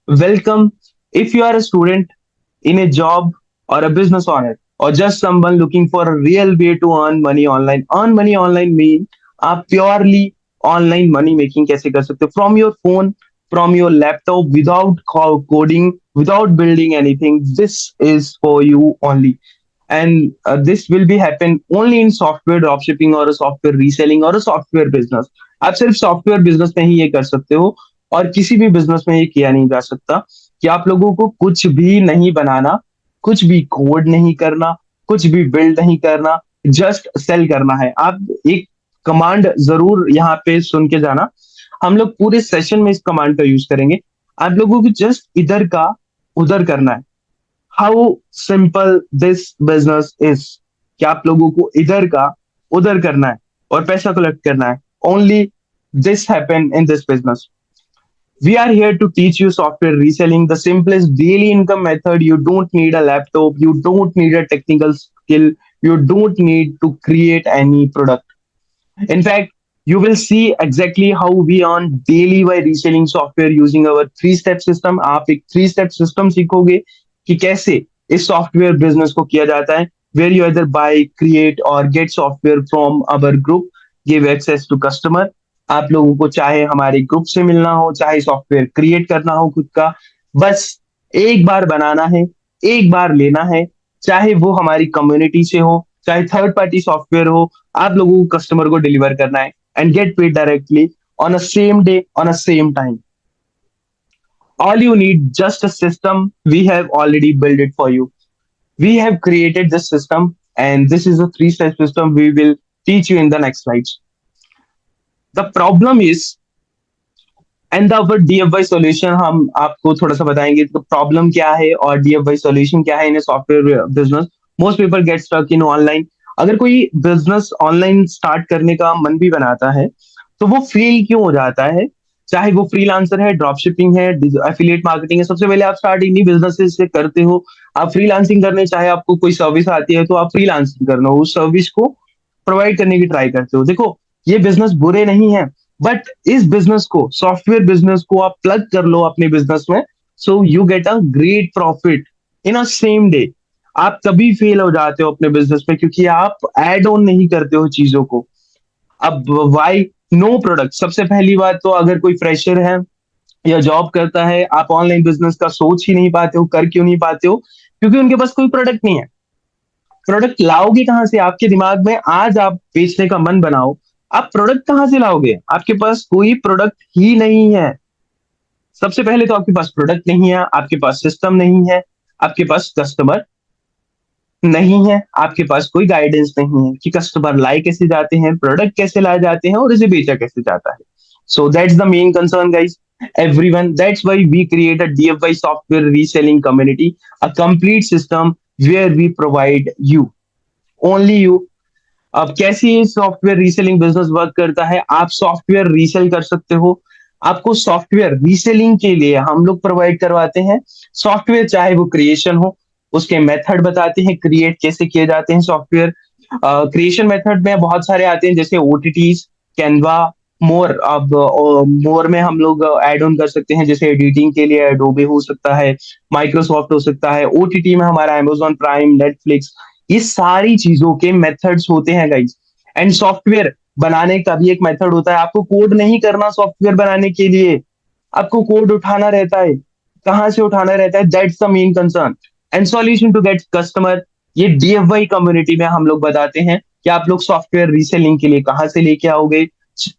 Welcome. If you are a student in a job or a business owner or just someone looking for a real way to earn money online mean आप purely online money making कैसे कर सकते हो from your phone from your laptop without coding without building anything this is for you only and this will be happen only in software dropshipping or a software reselling or a software business. आप सिर्फ software business में ही ये कर सकते हो और किसी भी बिजनेस में ये किया नहीं जा सकता कि आप लोगों को कुछ भी नहीं बनाना, कुछ भी कोड नहीं करना, कुछ भी बिल्ड नहीं करना, जस्ट सेल करना है। आप एक कमांड जरूर यहाँ पे सुन के जाना। हम लोग पूरे सेशन में इस कमांड का यूज करेंगे। आप लोगों को जस्ट इधर का उधर करना है। How simple this business is कि आप लोगों को इधर का उधर करना है और पैसा कलेक्ट करना है। Only this happen in this business. We are here to teach you software reselling, the simplest daily income method. You don't need a laptop, you don't need a technical skill, you don't need to create any product. In fact, you will see exactly how we earn daily by reselling software using our three step system. आप एक three step system सीखोगे कि कैसे इस software business को किया जाता है। Where you other by create or get software from our group, give access to customer. आप लोगों को चाहे हमारे ग्रुप से मिलना हो, चाहे सॉफ्टवेयर क्रिएट करना हो खुद का, बस एक बार बनाना है, एक बार लेना है। चाहे वो हमारी कम्युनिटी से हो, चाहे थर्ड पार्टी सॉफ्टवेयर हो, आप लोगों को कस्टमर को डिलीवर करना है and gate paid directly on a same day on a same time. All you need just a system. We have already built it for you. We have created this system, and this is a three-step system we will teach you in the next slides. The problem is, and the DFY solution हम आपको थोड़ा सा बताएंगे तो problem क्या है और DFY solution क्या है in software business. Most people get stuck in online. अगर कोई बिजनेस ऑनलाइन स्टार्ट करने का मन भी बनाता है तो वो फेल क्यों हो जाता है? चाहे वो फ्रीलांसर है, ड्रॉप शिपिंग है, एफिलिएट मार्केटिंग है, सबसे पहले आप स्टार्ट इन्हीं बिजनेस से करते हो। आप फ्रीलांसिंग करने, चाहे आपको कोई सर्विस आती है तो आप फ्रीलांसिंग करना हो, उस सर्विस को प्रोवाइड करने की ट्राई करते हो। देखो, ये बिजनेस बुरे नहीं है, बट इस बिजनेस को, सॉफ्टवेयर बिजनेस को आप प्लग कर लो अपने बिजनेस में, so you get a great profit in a same day. आप तभी फेल हो जाते हो अपने बिजनेस में क्योंकि आप एड ऑन नहीं करते हो चीजों को। अब वाई नो प्रोडक्ट? सबसे पहली बात तो अगर कोई फ्रेशर है या जॉब करता है, आप ऑनलाइन बिजनेस का सोच ही नहीं पाते हो, कर क्यों नहीं पाते हो? क्योंकि उनके पास कोई प्रोडक्ट नहीं है। प्रोडक्ट लाओगे कहाँ से? आपके दिमाग में आज आप बेचने का मन बनाओ, आप प्रोडक्ट कहाँ से लाओगे? आपके पास कोई प्रोडक्ट ही नहीं है। सबसे पहले तो आपके पास प्रोडक्ट नहीं है, आपके पास सिस्टम नहीं है, आपके पास कस्टमर नहीं है, आपके पास कोई गाइडेंस नहीं है कि कस्टमर लाए कैसे जाते हैं, प्रोडक्ट कैसे लाए जाते हैं और इसे बेचा कैसे जाता है। So that's the main concern guys, everyone. That's why we create a DFY software reselling community, a complete system where we provide you, only you. अब कैसे ये सॉफ्टवेयर रीसेलिंग बिजनेस वर्क करता है? आप सॉफ्टवेयर रीसेल कर सकते हो। आपको सॉफ्टवेयर रीसेलिंग के लिए हम लोग प्रोवाइड करवाते हैं सॉफ्टवेयर, चाहे वो क्रिएशन हो, उसके मेथड बताते हैं, क्रिएट कैसे किए जाते हैं सॉफ्टवेयर। क्रिएशन मेथड में बहुत सारे आते हैं जैसे ओटीटीज, कैनवा, मोर। अब मोर में हम लोग ऐड ऑन कर सकते हैं, जैसे एडिटिंग के लिए एडोबे हो सकता है, माइक्रोसॉफ्ट हो सकता है। ओटीटी में हमारा अमेजोन प्राइम, नेटफ्लिक्स, ये सारी चीजों के मेथड्स होते हैं गाइज। एंड सॉफ्टवेयर बनाने का भी एक मेथड होता है। आपको कोड नहीं करना सॉफ्टवेयर बनाने के लिए, आपको कोड उठाना रहता है। कहाँ से उठाना रहता है? That's the main concern and solution to get customer. ये डीएफवाई कम्युनिटी में हम लोग बताते हैं कि आप लोग सॉफ्टवेयर रीसेलिंग के लिए कहाँ से लेके आओगे,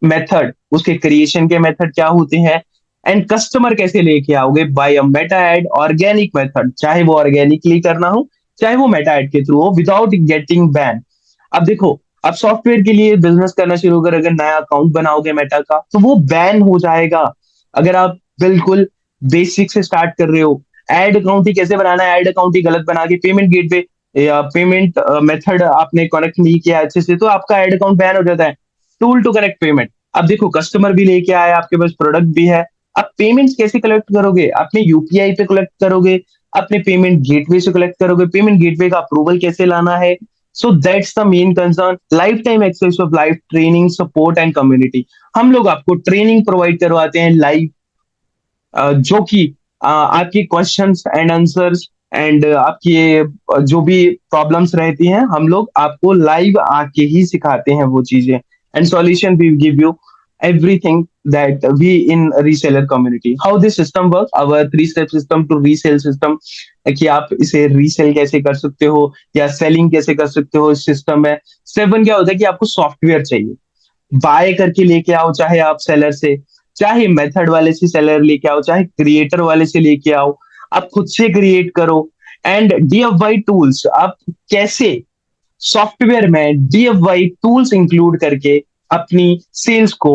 मेथड, उसके क्रिएशन के मेथड क्या होते हैं, एंड कस्टमर कैसे लेके आओगे by a Meta ad organic method, चाहे वो ऑर्गेनिकली करना हो, चाहे वो मेटा एड के थ्रू हो, विदाउट गेटिंग बैन। अब देखो, आप सॉफ्टवेयर के लिए बिजनेस करना शुरू कर, अगर नया अकाउंट बनाओगे मेटा का तो वो बैन हो जाएगा। अगर आप बिल्कुल बेसिक से स्टार्ट कर रहे हो, एड अकाउंट ही कैसे बनाना है, एड अकाउंट ही गलत बना के पेमेंट गेटवे या पेमेंट मेथड आपने कनेक्ट नहीं किया अच्छे से, तो आपका एड अकाउंट बैन हो जाता है। Tool to correct payment. अब देखो, कस्टमर भी लेके आए, आपके पास प्रोडक्ट भी है, आप पेमेंट्स कैसे कलेक्ट करोगे? अपने यूपीआई पे कलेक्ट करोगे, अपने पेमेंट गेटवे से कलेक्ट करोगे, पेमेंट गेटवे का अप्रूवल कैसे लाना है? So that's the main concern. Life time access of life training, support and community. हम लोग आपको ट्रेनिंग प्रोवाइड करवाते हैं लाइव, जो कि आपकी क्वेश्चंस एंड आंसर्स एंड आपकी जो भी प्रॉब्लम्स रहती हैं, हम लोग आपको लाइव आके ही सिखाते हैं वो चीजें, and solution we give you everything that we in reseller community. How this system works, our three step system to resell system, कि आप इसे रीसेल कैसे कर सकते हो या सेलिंग कैसे कर सकते हो इस सिस्टम में। स्टेप वन क्या होता है कि आपको सॉफ्टवेयर चाहिए, बाय करके लेके आओ, चाहे आप सेलर से, चाहे मेथड वाले से सेलर लेके आओ, चाहे क्रिएटर वाले से लेके आओ, आप खुद से क्रिएट करो। एंड डीएफवाई टूल्स, आप कैसे सॉफ्टवेयर में डीएफवाई टूल्स इंक्लूड करके अपनी सेल्स को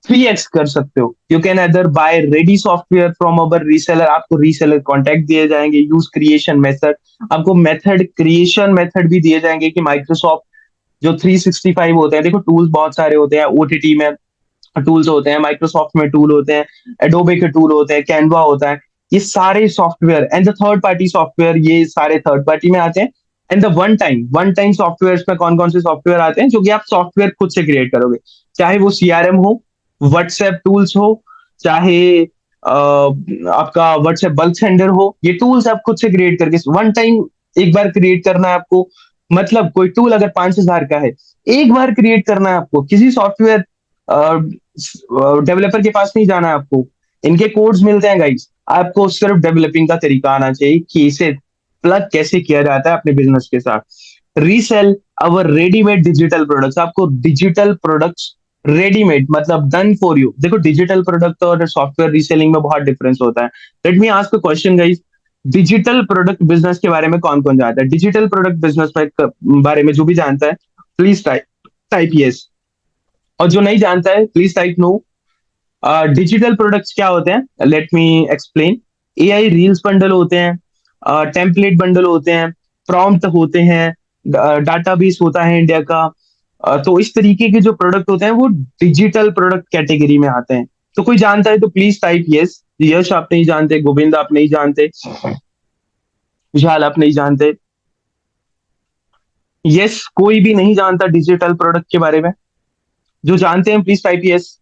3x कर सकते हो। You can other by ready software from our reseller, आपको रीसेलर कॉन्टेक्ट दिए जाएंगे, यूज क्रिएशन मेथड, आपको मेथड क्रिएशन मेथड भी दिए जाएंगे कि माइक्रोसॉफ्ट जो 365 होते हैं, देखो टूल्स बहुत सारे होते हैं, ओटीटी में टूल्स होते हैं, माइक्रोसॉफ्ट में टूल होते हैं, एडोबे के टूल होते हैं, कैनवा होता है, ये सारे software and the third party software, ये सारे थर्ड पार्टी में आते हैं। And the one time software में कौन कौन से सॉफ्टवेयर आते हैं जो कि आप सॉफ्टवेयर खुद से क्रिएट करोगे, चाहे वो सीआरएम हो, व्हाट्सएप टूल्स हो, चाहे आपका व्हाट्सएप बल्क सेंडर हो, ये टूल्स आप खुद से क्रिएट करके वन टाइम एक बार क्रिएट करना है आपको। मतलब कोई टूल अगर 5,000 का है, एक बार क्रिएट करना है आपको, किसी सॉफ्टवेयर डेवलपर के पास नहीं जाना है आपको, इनके कोड्स मिलते हैं गाइस, आपको सिर्फ डेवलपिंग का तरीका आना चाहिए कि इसे प्लग कैसे किया जाता है अपने बिजनेस के साथ। रीसेल अवर रेडीमेड डिजिटल प्रोडक्ट्स, आपको डिजिटल प्रोडक्ट्स रेडीमेड मतलब डन फॉर यू। देखो डिजिटल प्रोडक्ट और सॉफ्टवेयर रीसेलिंग में बहुत डिफरेंस होता है। Let me ask a question guys, digital product business के बारे में कौन कौन जानता है? डिजिटल प्रोडक्ट बिजनेस बारे में जो भी जानता है प्लीज टाइप टाइप यस, और जो नहीं जानता है please type no. Digital products क्या होते हैं, let me explain. AI reels bundle होते हैं, टेम्पलेट बंडल होते हैं, प्रॉम्प्ट होते हैं, डाटाबेस होता है इंडिया का। तो इस तरीके के जो प्रोडक्ट होते हैं वो डिजिटल प्रोडक्ट कैटेगरी में आते हैं। तो कोई जानता है तो प्लीज टाइप यस। यश आप नहीं जानते, गोविंद आप नहीं जानते, विशाल आप नहीं जानते, यस कोई भी नहीं जानता डिजिटल प्रोडक्ट के बारे में? जो जानते हैं प्लीज टाइप यस।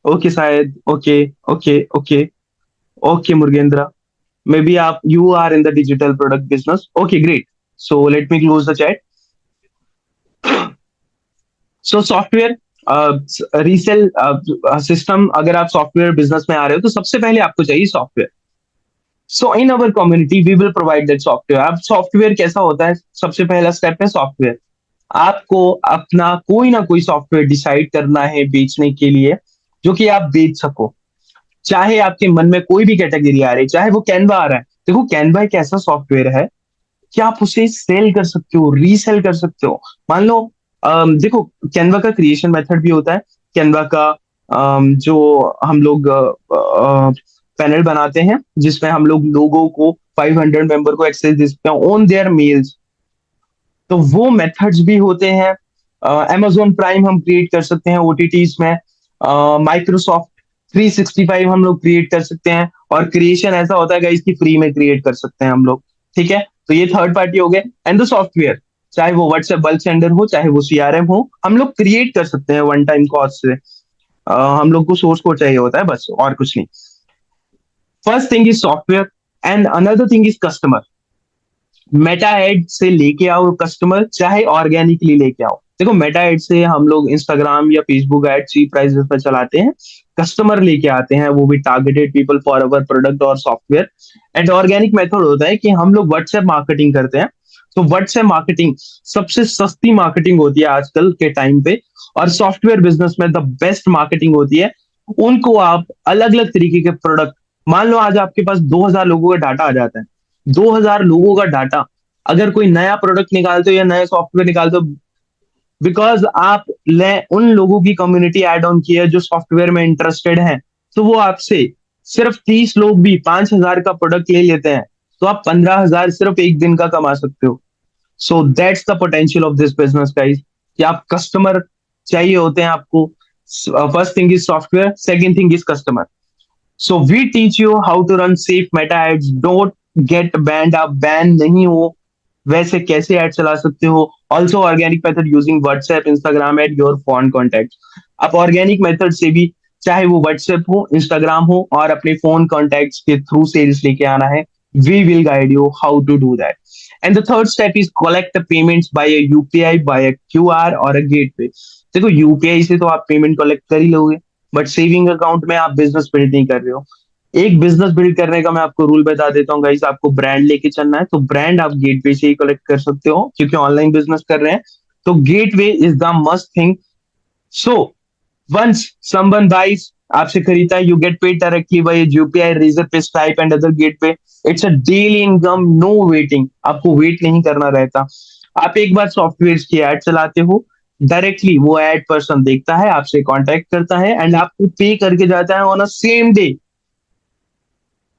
ओके शायद, okay okay okay okay Murgendra, maybe आप you are in the digital product business, okay great. So let me close the chat. So software resale system, अगर आप सॉफ्टवेयर बिजनेस में आ रहे हो तो सबसे पहले आपको चाहिए software. So in our community we will provide that software. अब सॉफ्टवेयर कैसा होता है, सबसे पहला स्टेप है सॉफ्टवेयर। आपको अपना कोई ना कोई सॉफ्टवेयर डिसाइड करना है बेचने के लिए, जो कि आप बेच सको। चाहे आपके मन में कोई भी कैटेगरी आ रही है, चाहे वो कैनवा आ रहा है, देखो कैनवा एक ऐसा सॉफ्टवेयर है कि आप उसे सेल कर सकते हो, रीसेल कर सकते हो। मान लो देखो कैनवा का क्रिएशन मेथड भी होता है, कैनवा का जो हम लोग पैनल बनाते हैं जिसमें हम लोग लोगों को 500 मेंबर को एक्सेस दे सकते हैं ऑन देयर मेल्स, तो वो मेथड्स भी होते हैं। amazon प्राइम हम क्रिएट कर सकते हैं ओटीटीज में, माइक्रोसॉफ्ट 365 हम लोग क्रिएट कर सकते हैं, और क्रिएशन ऐसा होता है इसकी फ्री में क्रिएट कर सकते हैं हम लोग। ठीक है, तो ये थर्ड पार्टी हो गए। एंड द सॉफ्टवेयर, चाहे वो व्हाट्सएप बल्क सेंडर हो, चाहे वो सीआरएम हो, हम लोग क्रिएट कर सकते हैं वन टाइम कॉस्ट से। हम लोग को सोर्स कोड चाहिए होता है बस, और कुछ नहीं। First thing is software and another thing is customer. Meta ad से लेके आओ कस्टमर, चाहे ऑर्गेनिकली लेके आओ। देखो मेटा एड से हम लोग इंस्टाग्राम या फेसबुक एड चीप प्राइसेस पर चलाते हैं, कस्टमर लेके आते हैं, वो भी targeted people for our product और सॉफ्टवेयर। एंड ऑर्गेनिक मेथड होता है कि हम लोग व्हाट्सएप मार्केटिंग करते हैं। तो व्हाट्सएप मार्केटिंग सबसे सस्ती मार्केटिंग होती है आजकल के टाइम पे, और सॉफ्टवेयर बिजनेस में द बेस्ट मार्केटिंग होती है। उनको आप अलग अलग तरीके के प्रोडक्ट, मान लो आज आपके पास 2,000 लोगों का डाटा आ जाता है, 2,000 लोगों का डाटा, अगर कोई नया प्रोडक्ट निकालते हो या नया सॉफ्टवेयर निकालते हो, बिकॉज आप ले उन लोगों की कम्युनिटी एड ऑन की है जो सॉफ्टवेयर में इंटरेस्टेड है, तो वो आपसे सिर्फ 30 लोग भी 5,000 का प्रोडक्ट ले लेते हैं, तो आप 15,000 सिर्फ एक दिन का कमा सकते हो। So that's the potential of this business guys, कि आप कस्टमर चाहिए होते हैं आपको। First thing is software, second thing is customer. So we teach you how to run safe Meta ads, don't get banned, आप बैन नहीं हो, वैसे कैसे ऐड चला सकते हो। Also organic method using WhatsApp Instagram at your phone contact, आप organic method से भी चाहे वो व्हाट्सएप हो, इंस्टाग्राम हो, और अपने फोन कॉन्टैक्ट्स के थ्रू सेल्स लेके आना है, we will guide you how to do that. And the third step is collect the payments by a UPI, by a QR or a gateway. देखो UPI से तो आप पेमेंट कलेक्ट कर ही लोगे, बट सेविंग अकाउंट में आप business build नहीं कर रहे हो. एक बिजनेस बिल्ड करने का मैं आपको रूल बता देता हूँ गाइस. आपको ब्रांड लेके चलना है तो ब्रांड आप गेटवे से ही कलेक्ट कर सकते हो, क्योंकि ऑनलाइन बिजनेस कर रहे हैं. तो gateway is the must thing. So once someone buys, आपसे खरीदता है, you get paid directly by UPI, Razorpay, Stripe and other gateway. It's a daily income, no waiting. आपको वेट नहीं करना रहता. आप एक बार सॉफ्टवेयर की एड चलाते हो, डायरेक्टली वो एड पर्सन देखता है, आपसे कांटेक्ट करता है एंड आपको पे करके जाता है on a same day.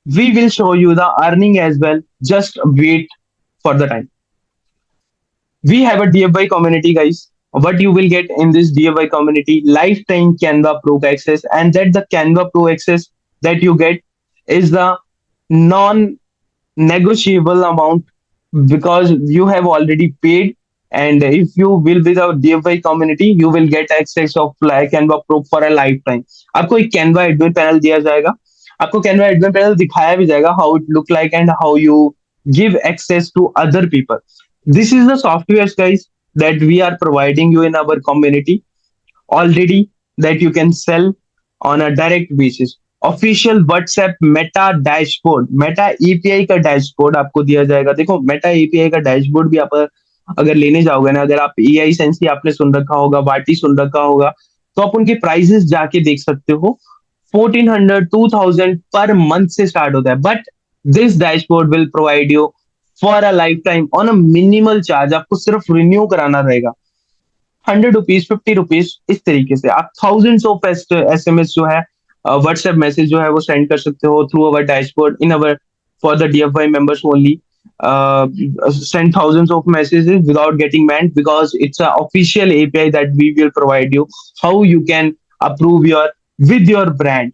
We will show you the earning as well. Just wait for the time. We have a DFY community, guys. What you will get in this DFY community: lifetime Canva Pro access, and that the Canva Pro access that you get is the non-negotiable amount, because you have already paid. And if you will be the DFY community, you will get access of like Canva Pro for a lifetime. आपको एक Canva admin panel दिया जाएगा. आपको Canva admin panel दिखाया भी जाएगा how it look like and how you give access to other people. This is the softwares, guys, that we are providing you in our community already, that you can sell on a direct basis. Official WhatsApp Meta dashboard, Meta API का dashboard आपको दिया जाएगा. देखो Meta API का dashboard भी आप अगर लेने जाओगे ना, अगर आप एआई सेंस की आपने सुन रखा होगा, वाटी सुन रखा होगा, तो आप उनके प्राइसेस जाके देख सकते हो. 1400 2000 पर मंथ से स्टार्ट होता है. But this dashboard will provide you for a life time on a minimal charge. आपको सिर्फ रिन्यू कराना रहेगा. 100 रुपीज, 50 रुपीज, इस तरीके से आप थाउजेंड्स ऑफ एसएमएस जो है, व्हाट्सएप मैसेज जो है, वो सेंड कर सकते हो through our dashboard in our, for the DFY members only. Send thousands of messages without getting banned, because it's an official API that we will provide you. How you can approve your with your brand,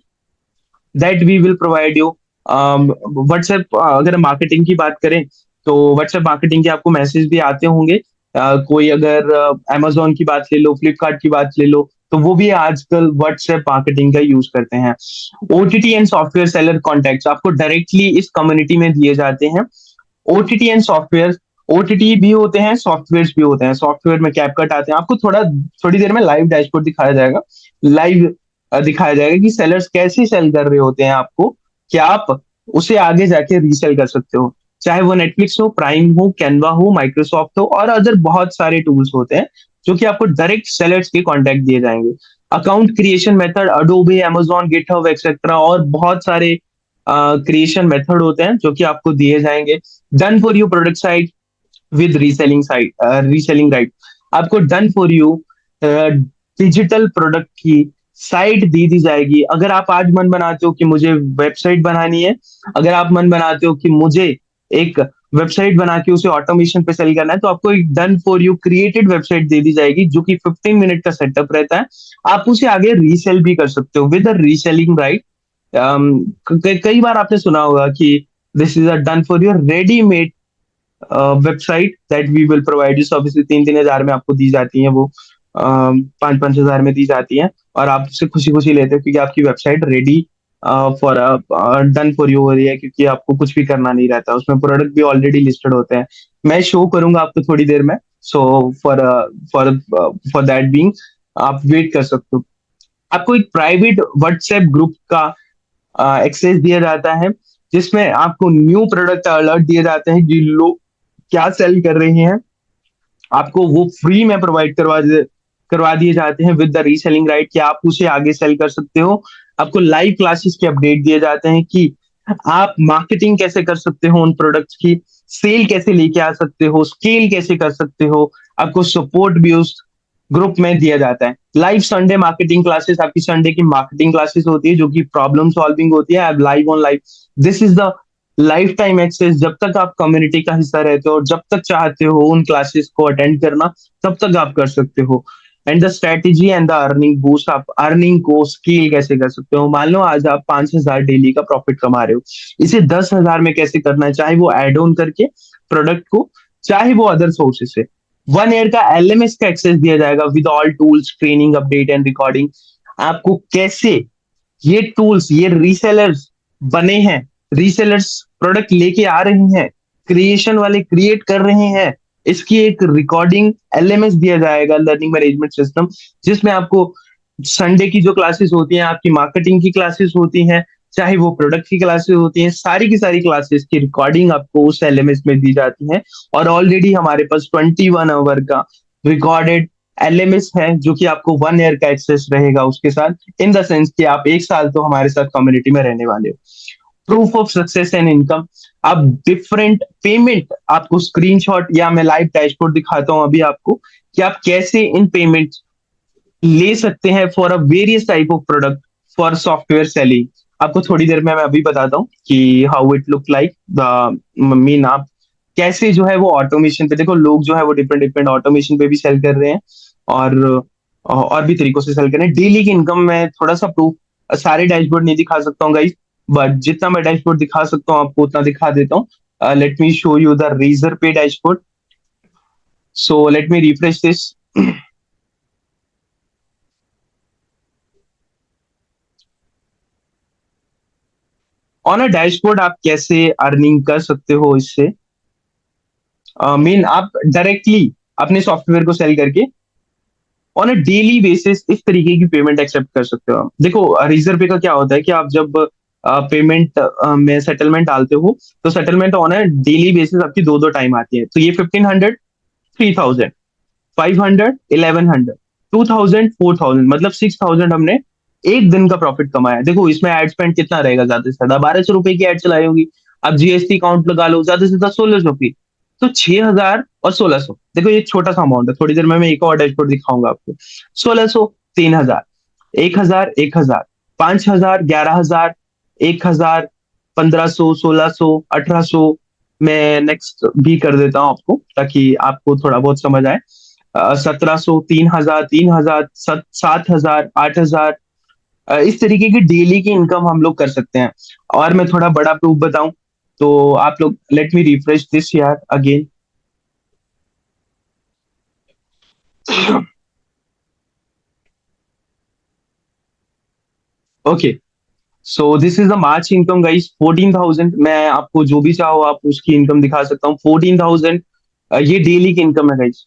that we will provide you. WhatsApp, अगर marketing की बात करें तो WhatsApp marketing के आपको message भी आते होंगे. कोई अगर अमेजोन की बात ले लो, फ्लिपकार्ट की बात ले लो, तो वो भी आजकल व्हाट्सएप मार्केटिंग का यूज करते हैं. OTT and software seller contact आपको डायरेक्टली इस कम्युनिटी में दिए जाते हैं. ओटीटी एंड सॉफ्टवेयर, ओटीटी भी होते हैं, सॉफ्टवेयर भी होते हैं. सॉफ्टवेयर में कैपकट आते हैं. आपको थोड़ी देर में लाइव डैशबोर्ड दिखाया जाएगा. लाइव दिखाया जाएगा कि सेलर्स कैसे सेल कर रहे होते हैं आपको, कि आप उसे आगे जाके रीसेल कर सकते हो. चाहे वो नेटफ्लिक्स हो, प्राइम हो, कैनवा हो, माइक्रोसॉफ्ट हो, और अदर बहुत सारे टूल्स होते हैं जो कि आपको डायरेक्ट सेलर्स के कॉन्टेक्ट दिए जाएंगे. Account creation method, Adobe, Amazon, GitHub etcetera, और बहुत सारे क्रिएशन मेथड होते हैं जो कि आपको दिए जाएंगे. Done for you product site with reselling site, reselling right. आपको done for you digital product की साइट दे दी जाएगी. अगर आप आज मन बनाते हो कि मुझे वेबसाइट बनानी है, अगर आप मन बनाते हो कि मुझे एक वेबसाइट बना के उसे ऑटोमेशन पे सेल करना है, तो आपको एक done for you created website दे दी जाएगी, जो कि 15 मिनट का सेटअप रहता है. आप उसे आगे रीसेल भी कर सकते हो विद रीसेलिंग राइट. कई बार आपने सुना होगा कि this is a done for your readymade website that we will provide you. Obviously 3-3 हजार में आपको दी जाती है वो, 5-5 हजार में दी जाती है, और आप उससे खुशी खुशी लेते हो, क्योंकि आपकी website ready for done for you हो रही है, क्योंकि आपको कुछ भी करना नहीं रहता. उसमें प्रोडक्ट भी ऑलरेडी लिस्टेड होते हैं. मैं शो करूंगा आपको थोड़ी देर में. So for for for that being, आप वेट कर सकते हो. आपको एक प्राइवेट व्हाट्सएप ग्रुप का एक्सेस दिया जाता है, जिसमें आपको न्यू प्रोडक्ट अलर्ट दिए जाते हैं, जो लोग क्या सेल कर रहे हैं, आपको वो फ्री में प्रोवाइड करवा दिए जाते हैं विद द रीसेलिंग राइट, कि आप उसे आगे सेल कर सकते हो. आपको लाइव क्लासेस के अपडेट दिए जाते हैं कि आप मार्केटिंग कैसे कर सकते हो उन प्रोडक्ट्स की, सेल कैसे लेके आ सकते हो, स्केल कैसे कर सकते हो. आपको सपोर्ट भी उस ग्रुप में दिया जाता है. लाइव संडे मार्केटिंग क्लासेस, आपकी संडे की मार्केटिंग क्लासेस होती है, जो कि प्रॉब्लम सॉल्विंग होती है. Live on live, this is the life time access. जब तक आप कम्युनिटी का हिस्सा रहते हो और जब तक चाहते हो उन क्लासेस को अटेंड करना, तब तक आप कर सकते हो. And the strategy and the earning boost, आप अर्निंग को स्केल कैसे कर सकते हो. मान लो आज आप 5,000 डेली का प्रॉफिट कमा रहे हो, इसे 10,000 में कैसे करना है, चाहे वो एड ऑन करके प्रोडक्ट को, चाहे वो अदर सोर्सेस से. 1 ईयर का एलएमएस का एक्सेस दिया जाएगा with all tools, training, update and recording. आपको कैसे ये टूल्स, ये रीसेलर्स बने हैं, रीसेलर्स प्रोडक्ट लेके आ रहे हैं, क्रिएशन वाले क्रिएट कर रहे हैं। इसकी एक रिकॉर्डिंग एलएमएस दिया जाएगा, लर्निंग मैनेजमेंट सिस्टम, जिसमें आपको संडे की जो क्लासेस होती हैं, आपकी मार्केटिंग की क्लासेस होती हैं, चाहे वो प्रोडक्ट की क्लासेस होती हैं, सारी की सारी क्लासेस की रिकॉर्डिंग आपको उस एलएमएस में दी जाती है। और ऑलरेडी हमारे पास 21 आवर का रिकॉर्डेड एलएमएस है, जो कि आपको 1 ईयर का एक्सेस रहेगा उसके साथ, इन द सेंस कि आप 1 साल तो हमारे साथ कम्युनिटी में रहने वाले हो। Proof of success and income, आप डिफरेंट पेमेंट, आपको स्क्रीनशॉट या मैं लाइव डैशबोर्ड दिखाता हूं अभी आपको, कि आप कैसे इन पेमेंट ले सकते हैं for a various type of product for software selling. आपको थोड़ी देर में मैं अभी बताता हूँ कि how it look like the mean, आप कैसे जो है वो ऑटोमेशन पे, देखो लोग जो है वो डिफरेंट डिफरेंट ऑटोमेशन पे भी सेल कर रहे हैं, और भी तरीकों से सेल कर रहे हैं। डेली की इनकम में थोड़ा सा प्रूफ, सारे डैशबोर्ड नहीं दिखा सकता हूँ गाइस, बट जितना मैं डैशबोर्ड दिखा सकता हूँ आपको उतना दिखा देता हूँ। Let me show you the Razorpay dashboard. So let me refresh this. On a dashboard आप कैसे अर्निंग कर सकते हो इससे, मीन आप डायरेक्टली अपने सॉफ्टवेयर को सेल करके ऑन अ डेली बेसिस इस तरीके की पेमेंट एक्सेप्ट कर सकते हो आप। देखो रीजर पे का क्या होता है कि आप जब पेमेंट में सेटलमेंट डालते हो, तो settlement on a daily basis आपकी दो दो टाइम आती है। तो ये 1500, 3000, 500, 1100, 2000, 4000, मतलब 6000 हमने एक दिन का प्रॉफिट कमाया। देखो इसमें एड स्पेंड कितना रहेगा, ज्यादा से ज्यादा 1200 रुपए की एड चलाई होगी। अब जीएसटी काउंट लगा लो, ज्यादा से ज्यादा 1600 की। तो 6000 और 1600, देखो ये छोटा सा अमाउंट है, थोड़ी देर में मैं एक और डैशबोर्ड दिखाऊंगा आपको। 1600, 3000, 1000, 1000, 5000, 11000, 1000, 1500, 1600, 1800। मैं नेक्स्ट भी कर देता हूँ आपको, ताकि आपको थोड़ा बहुत समझ आए। 1700, 3000, 3000, 7000, 8000, इस तरीके की डेली की इनकम हम लोग कर सकते हैं। और मैं थोड़ा बड़ा प्रूफ बताऊं, तो आप लोग लेट मी रिफ्रेश दिस यार again. Okay, so this is the March income guys, 14,000। मैं आपको जो भी चाहो आप उसकी इनकम दिखा सकता हूँ, 14,000। ये डेली की इनकम है गाइस।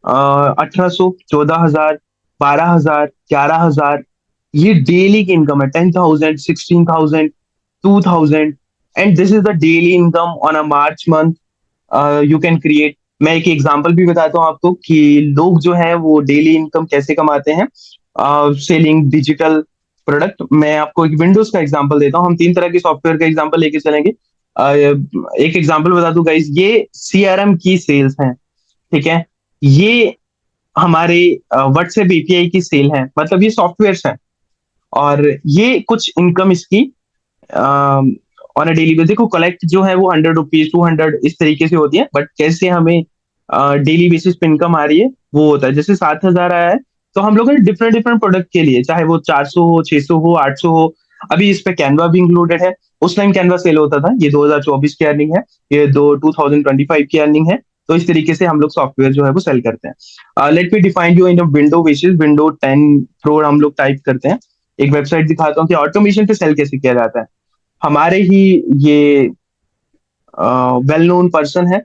1800, 14,000, 12,000, 11,000, ये डेली की इनकम है। 10,000, 16,000, 2,000, and this is the daily income on a March month you can create. मैं एक एग्जांपल भी बताता हूँ आपको कि लोग जो है वो डेली इनकम कैसे कमाते हैं सेलिंग डिजिटल प्रोडक्ट। मैं आपको एक विंडोज का एग्जांपल देता हूँ, हम तीन तरह के सॉफ्टवेयर का एग्जांपल लेके चलेंगे। एक एग्जांपल बता दूं गाइस, ये सीआरएम की सेल्स हैं, ठीक है। ये हमारे व्हाट्सएप एपीआई की सेल है, मतलब ये सॉफ्टवेयर हैं। और ये कुछ इनकम इसकी ऑन अ डेली बेसिस, देखो कलेक्ट जो है वो 100 रुपीज, 200, इस तरीके से होती है, बट कैसे हमें डेली बेसिस पे इनकम आ रही है वो होता है। जैसे 7,000 आया है, तो हम लोग ने डिफरेंट डिफरेंट प्रोडक्ट के लिए, चाहे वो 400 हो, 600 हो, 800 हो। अभी इस पे कैनवा भी इंक्लूडेड है। उस टाइम कैनवा सेल होता था, ये 2024 की अर्निंग है, ये दो 2025 की अर्निंग है। तो इस तरीके से हम लोग सॉफ्टवेयर जो है वो सेल करते हैं। Let me define you in window basis, window 10 pro हम लोग टाइप करते हैं। एक वेबसाइट दिखाता हूँ कि ऑटोमेशन पे सेल कैसे किया जाता है। हमारे ही ये वेल नोन पर्सन है।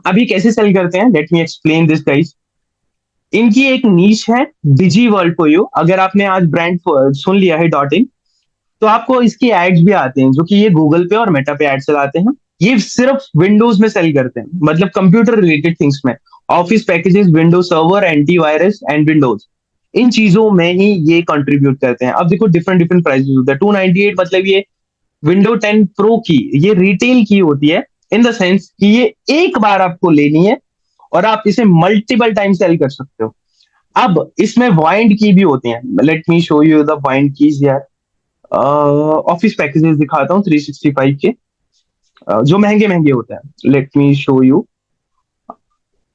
अभी कैसे सेल करते हैं, let me explain this guys. इनकी एक नीश है, डिजी वर्ल्ड फॉर यू। अगर आपने आज ब्रांड सुन लिया है डॉट इन, तो आपको इसकी एड्स भी आते हैं, जो कि ये गूगल पे और मेटा पे एड चलाते हैं। ये सिर्फ विंडोज में सेल करते हैं, मतलब कंप्यूटर रिलेटेड थिंग्स में। Office packages, windows server, antivirus and windows, इन चीजों में ही ये कंट्रीब्यूट करते हैं। अब देखो डिफरेंट डिफरेंट प्राइसेस होते हैं। 298, मतलब ये विंडो 10 प्रो की ये रिटेल की होती है, इन द सेंस कि ये एक बार आपको लेनी है और आप इसे मल्टीपल टाइम सेल कर सकते हो। अब इसमें वाइंड की भी होती हैं, let me show you the wind keys यार। ऑफिस पैकेजेस दिखाता हूँ 365 के, जो महंगे महंगे होते हैं। Let me show you.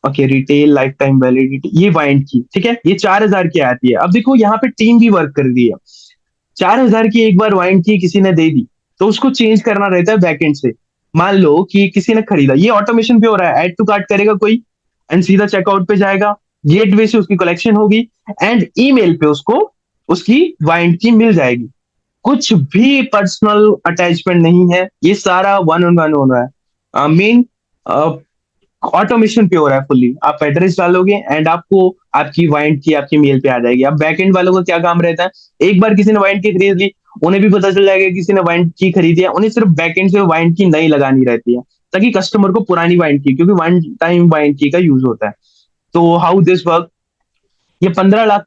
Okay, retail life time validity, ये वाइंड की, ठीक है, ये 4,000 की आती है। अब देखो यहाँ पे टीम भी वर्क कर रही है। 4,000 की एक बार वाइंड की किसी ने दे दी, तो उसको चेंज करना रहता है बैकएंड से। मान लो कि किसी ने खरीदा, ये ऑटोमेशन पे हो रहा है, ऐड टू कार्ट करेगा कोई, एंड सीधा चेकआउट पे जाएगा, गेटवे से उसकी कलेक्शन होगी, एंड ईमेल पे उसको उसकी वारंटी मिल जाएगी। कुछ भी पर्सनल अटैचमेंट नहीं है, ये सारा वन ऑन वन हो रहा है। मेन ऑटोमेशन पे हो रहा है फुल्ली। आप एड्रेस डालोगे एंड आपको आपकी वाइंड की आपकी मेल पे आ जाएगी। अब बैक एंड वालों का क्या काम रहता है, एक बार किसी ने वाइंड की खरीद ली, उन्हें भी पता चल जाएगा किसी ने वाइंड की खरीदी है, उन्हें सिर्फ बैक एंड से वाइंड की नई लगानी रहती है, ताकि कस्टमर को पुरानी वाइंड की, क्योंकि वन टाइम वाइंड की का यूज होता है। तो हाउ दिस वर्क, ये 15 लाख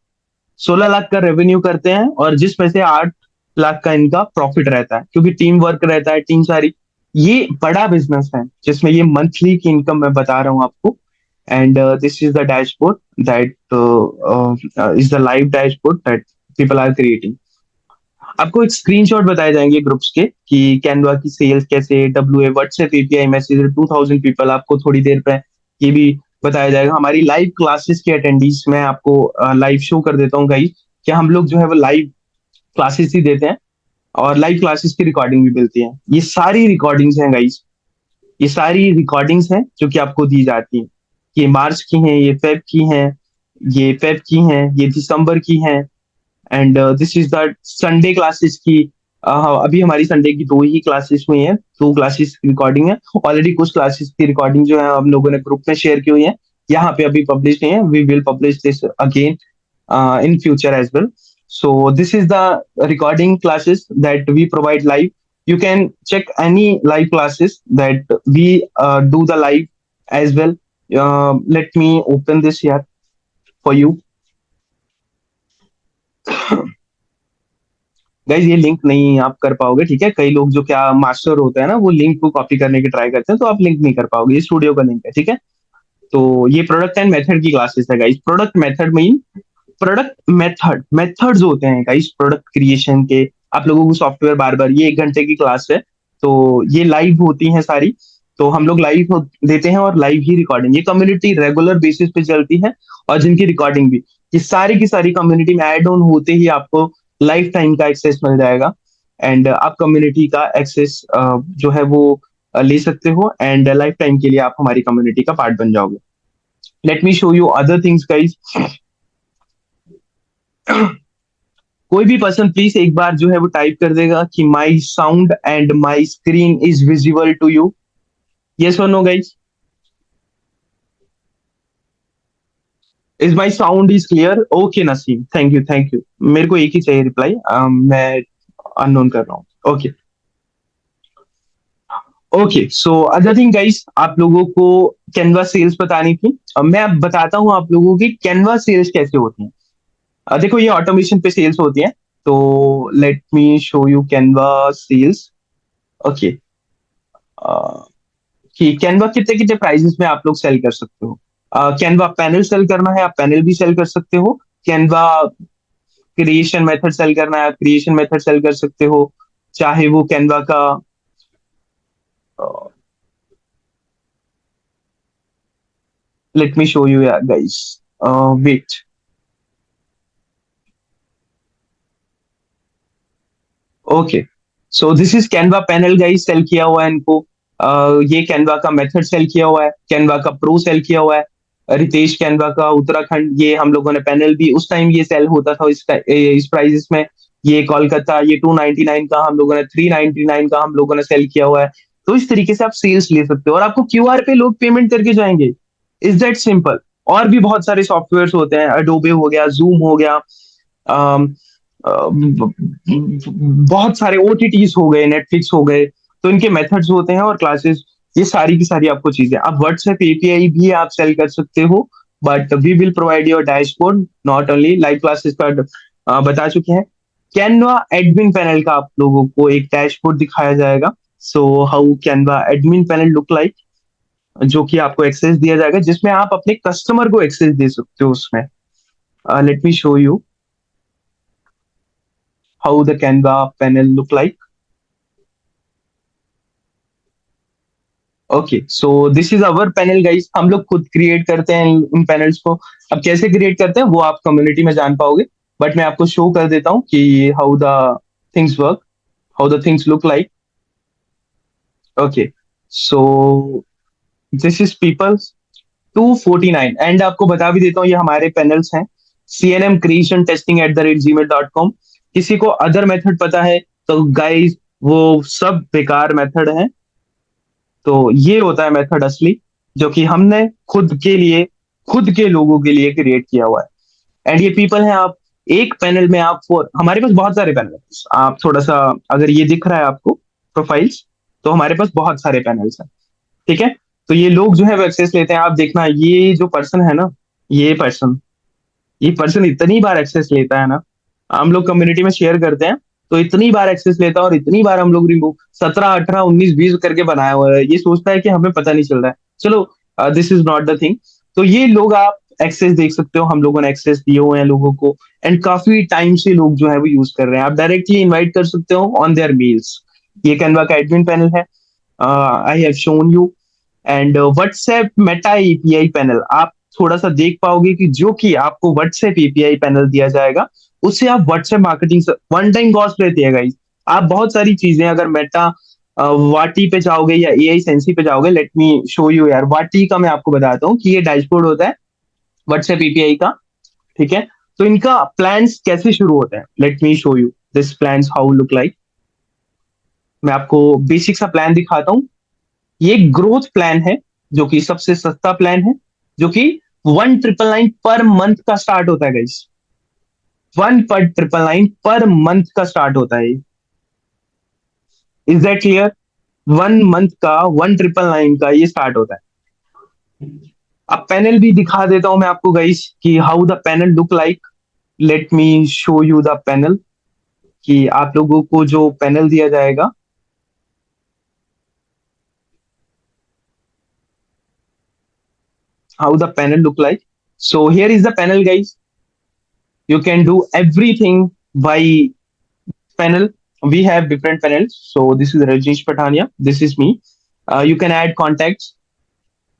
16 लाख का रेवेन्यू करते हैं, और जिसमें से 8 लाख का इनका प्रॉफिट रहता है, क्योंकि टीम वर्क रहता है, टीम सारी। ये बड़ा बिजनेस है जिसमें ये मंथली की इनकम मैं बता रहा हूँ आपको। And this is the dashboard that is the live dashboard that people are creating. आपको एक स्क्रीनशॉट बताए जाएंगे ग्रुप्स के कि कैनवा की सेल्स कैसे, W A WhatsApp API message 2000 people, आपको थोड़ी देर पे ये भी बताया जाएगा। हमारी लाइव क्लासेस की अटेंडीज मैं आपको लाइव शो कर देता हूँ गाइस, कि हम लोग जो है वो लाइव क्लासेस ही देते हैं, और लाइव क्लासेस की रिकॉर्डिंग भी मिलती है। ये सारी रिकॉर्डिंग्स हैं गाइस, ये सारी रिकॉर्डिंग्स हैं जो कि आपको दी जाती हैं। ये मार्च की हैं, ये फेब की हैं, ये फेब की हैं, ये दिसंबर की हैं। And this is the Sunday classes की। अभी हमारी संडे की 2 ही क्लासेस हुई हैं, 2 क्लासेस की रिकॉर्डिंग है। ऑलरेडी कुछ क्लासेस की रिकॉर्डिंग जो है हम लोगों ने ग्रुप में शेयर की हुई है, यहाँ पे अभी पब्लिश नहीं है। We will publish this again in future as well. So this is the recording classes that we provide live. You can check any live classes that we do the live as well. Let me open this here for you. Guys ये link नहीं आप कर पाओगे, ठीक है। कई लोग जो क्या मास्टर होते हैं ना, वो लिंक को कॉपी करने की ट्राई करते हैं, तो आप लिंक नहीं कर पाओगे। ये स्टूडियो का लिंक है, ठीक है। तो ये प्रोडक्ट एंड मेथड की क्लासेस है guys. Product method mean product methods होते हैं गाइस प्रोडक्ट क्रिएशन के। आप लोगों को सॉफ्टवेयर बार बार, ये 1 घंटे की क्लास है, तो ये लाइव होती हैं सारी। तो हम लोग लाइव देते हैं और लाइव ही रिकॉर्डिंग, ये कम्युनिटी रेगुलर बेसिस पे चलती है, और जिनकी रिकॉर्डिंग भी, ये सारी की सारी कम्युनिटी में ऐड ऑन होते ही आपको लाइफ टाइम का एक्सेस मिल जाएगा। एंड आप कम्युनिटी का एक्सेस जो है वो ले सकते हो, एंड लाइफ टाइम के लिए आप हमारी कम्युनिटी का पार्ट बन जाओगे। Late me show you other things guys. कोई भी पर्सन प्लीज एक बार जो है वो टाइप कर देगा कि my sound and my screen is visible to you. Yes or no guys, is my sound is clear? Okay Naseem, thank you thank you. मेरे को एक ही चाहिए रिप्लाई, मैं अननोन कर रहा हूँ। Okay okay, so other thing guys, आप लोगों को कैनवा सेल्स बतानी थी। अब मैं अब बताता हूँ आप लोगों की कैनवा सेल्स कैसे होती है। देखो ये ऑटोमेशन पे सेल्स होती है, तो let me show you Canva sales. Okay, कि कैनवा कितने कितने प्राइजेस में आप लोग सेल कर सकते हो। कैनवा पैनल सेल करना है, आप पैनल भी सेल कर सकते हो। कैनवा क्रिएशन मेथड सेल करना है, आप क्रिएशन मेथड सेल कर सकते हो। चाहे वो कैनवा का, let me show you guys, wait. Okay, so this is Canva panel guys, sell किया हुआ है इनको। ये कैनवा का मेथड सेल किया हुआ है, कैनवा का प्रो सेल किया हुआ है। रितेश कैनवा का उत्तराखंड, ये हम लोगों ने पैनल भी उस टाइम ये सेल होता था इस प्राइजेस में। ये कोलकाता, ये 299 का हम लोगों ने, 399 का हम लोगों ने सेल किया हुआ है। तो इस तरीके से आप सेल्स ले सकते हो, और आपको क्यूआर पे लोग पेमेंट करके जाएंगे। Is that simple. और भी बहुत सारे सॉफ्टवेयर होते हैं, अडोबे हो गया, जूम हो गया, बहुत सारे ओटीटीज हो गए, नेटफ्लिक्स हो गए। तो इनके मेथड्स होते हैं और क्लासेस, ये सारी की सारी आपको चीजें। आप व्हाट्सएप एपीआई भी आप सेल कर सकते हो, but we will provide your dashboard, not only live classes का बता चुके हैं। कैनवा एडमिन पैनल का आप लोगों को एक डैशबोर्ड दिखाया जाएगा। So how Canva admin panel look like, जो कि आपको एक्सेस दिया जाएगा, जिसमें आप अपने कस्टमर को एक्सेस दे सकते हो उसमें। Late me show you how the Canva panel look like. Okay, so this is our panel guys, हम लोग खुद क्रिएट करते हैं इन पैनल्स को। अब कैसे क्रिएट करते हैं वो आप कम्युनिटी में जान पाओगे, बट मैं आपको शो कर देता हूँ कि how the things work, how the things look like. Okay, so this is people 249, and आपको बता भी देता हूँ ये हमारे पैनल्स हैं। cnmcreationtesting@gmail.com। किसी को अदर मेथड पता है तो गाइस वो सब बेकार मेथड है। तो ये होता है मेथड असली, जो कि हमने खुद के लिए, खुद के लोगों के लिए क्रिएट किया हुआ है। एंड ये पीपल हैं, आप एक पैनल में आप हमारे पास बहुत सारे पैनल हैं। आप थोड़ा सा, अगर ये दिख रहा है आपको प्रोफाइल्स, तो हमारे पास बहुत सारे पैनल्स हैं। ठीक है। तो ये लोग जो है वो एक्सेस लेते हैं। आप देखना, ये जो पर्सन है ना, ये पर्सन ये पर्सन इतनी बार एक्सेस लेता है ना, हम लोग कम्युनिटी में शेयर करते हैं, तो इतनी बार एक्सेस लेता है और इतनी बार हम लोग रिमूव 17 18 19 20 करके बनाया हुआ है। ये सोचता है कि हमें पता नहीं चल रहा है। चलो, this is not the thing. तो ये लोग, आप एक्सेस देख सकते हो, हम लोगों ने एक्सेस दिए हुए हैं लोगों को। एंड काफी टाइम से लोग जो है वो यूज कर रहे हैं। आप डायरेक्टली इनवाइट कर सकते हो ऑन देयर मेल्स। ये कैनवा का एडमिन पैनल है, I have shown you. And WhatsApp Meta API panel, आप थोड़ा सा देख पाओगे कि जो कि आपको व्हाट्सएप एपीआई पैनल दिया जाएगा, उससे आप WhatsApp marketing one time cost रहती है गाइस। आप बहुत सारी चीजें, अगर मेटा वाटी पे जाओगे या एआई सेंसी पे जाओगे, लेट मी शो यू यार। वाटी का मैं आपको बताता हूँ कि ये डैशबोर्ड होता है व्हाट्सएप एपीआई का। ठीक है। तो इनका प्लान्स कैसे शुरू होता है, late me show you this plans how look like. मैं आपको बेसिक सा प्लान दिखाता हूँ। ये ग्रोथ प्लान है, जो कि सबसे सस्ता प्लान है, जो कि 1999 पर मंथ का स्टार्ट होता है गाइस। 1999 पर मंथ का स्टार्ट होता है। Is that clear? 1 मंथ का 1999 का ये स्टार्ट होता है। अब पैनल भी दिखा देता हूं मैं आपको गाइस कि how the panel look like. Late me show you the panel, कि आप लोगों को जो पैनल दिया जाएगा, how the panel look like. So here is the panel guys. You can do everything by panel. We have different panels. So this is Rajneesh Pathania, this is me. You can add contacts.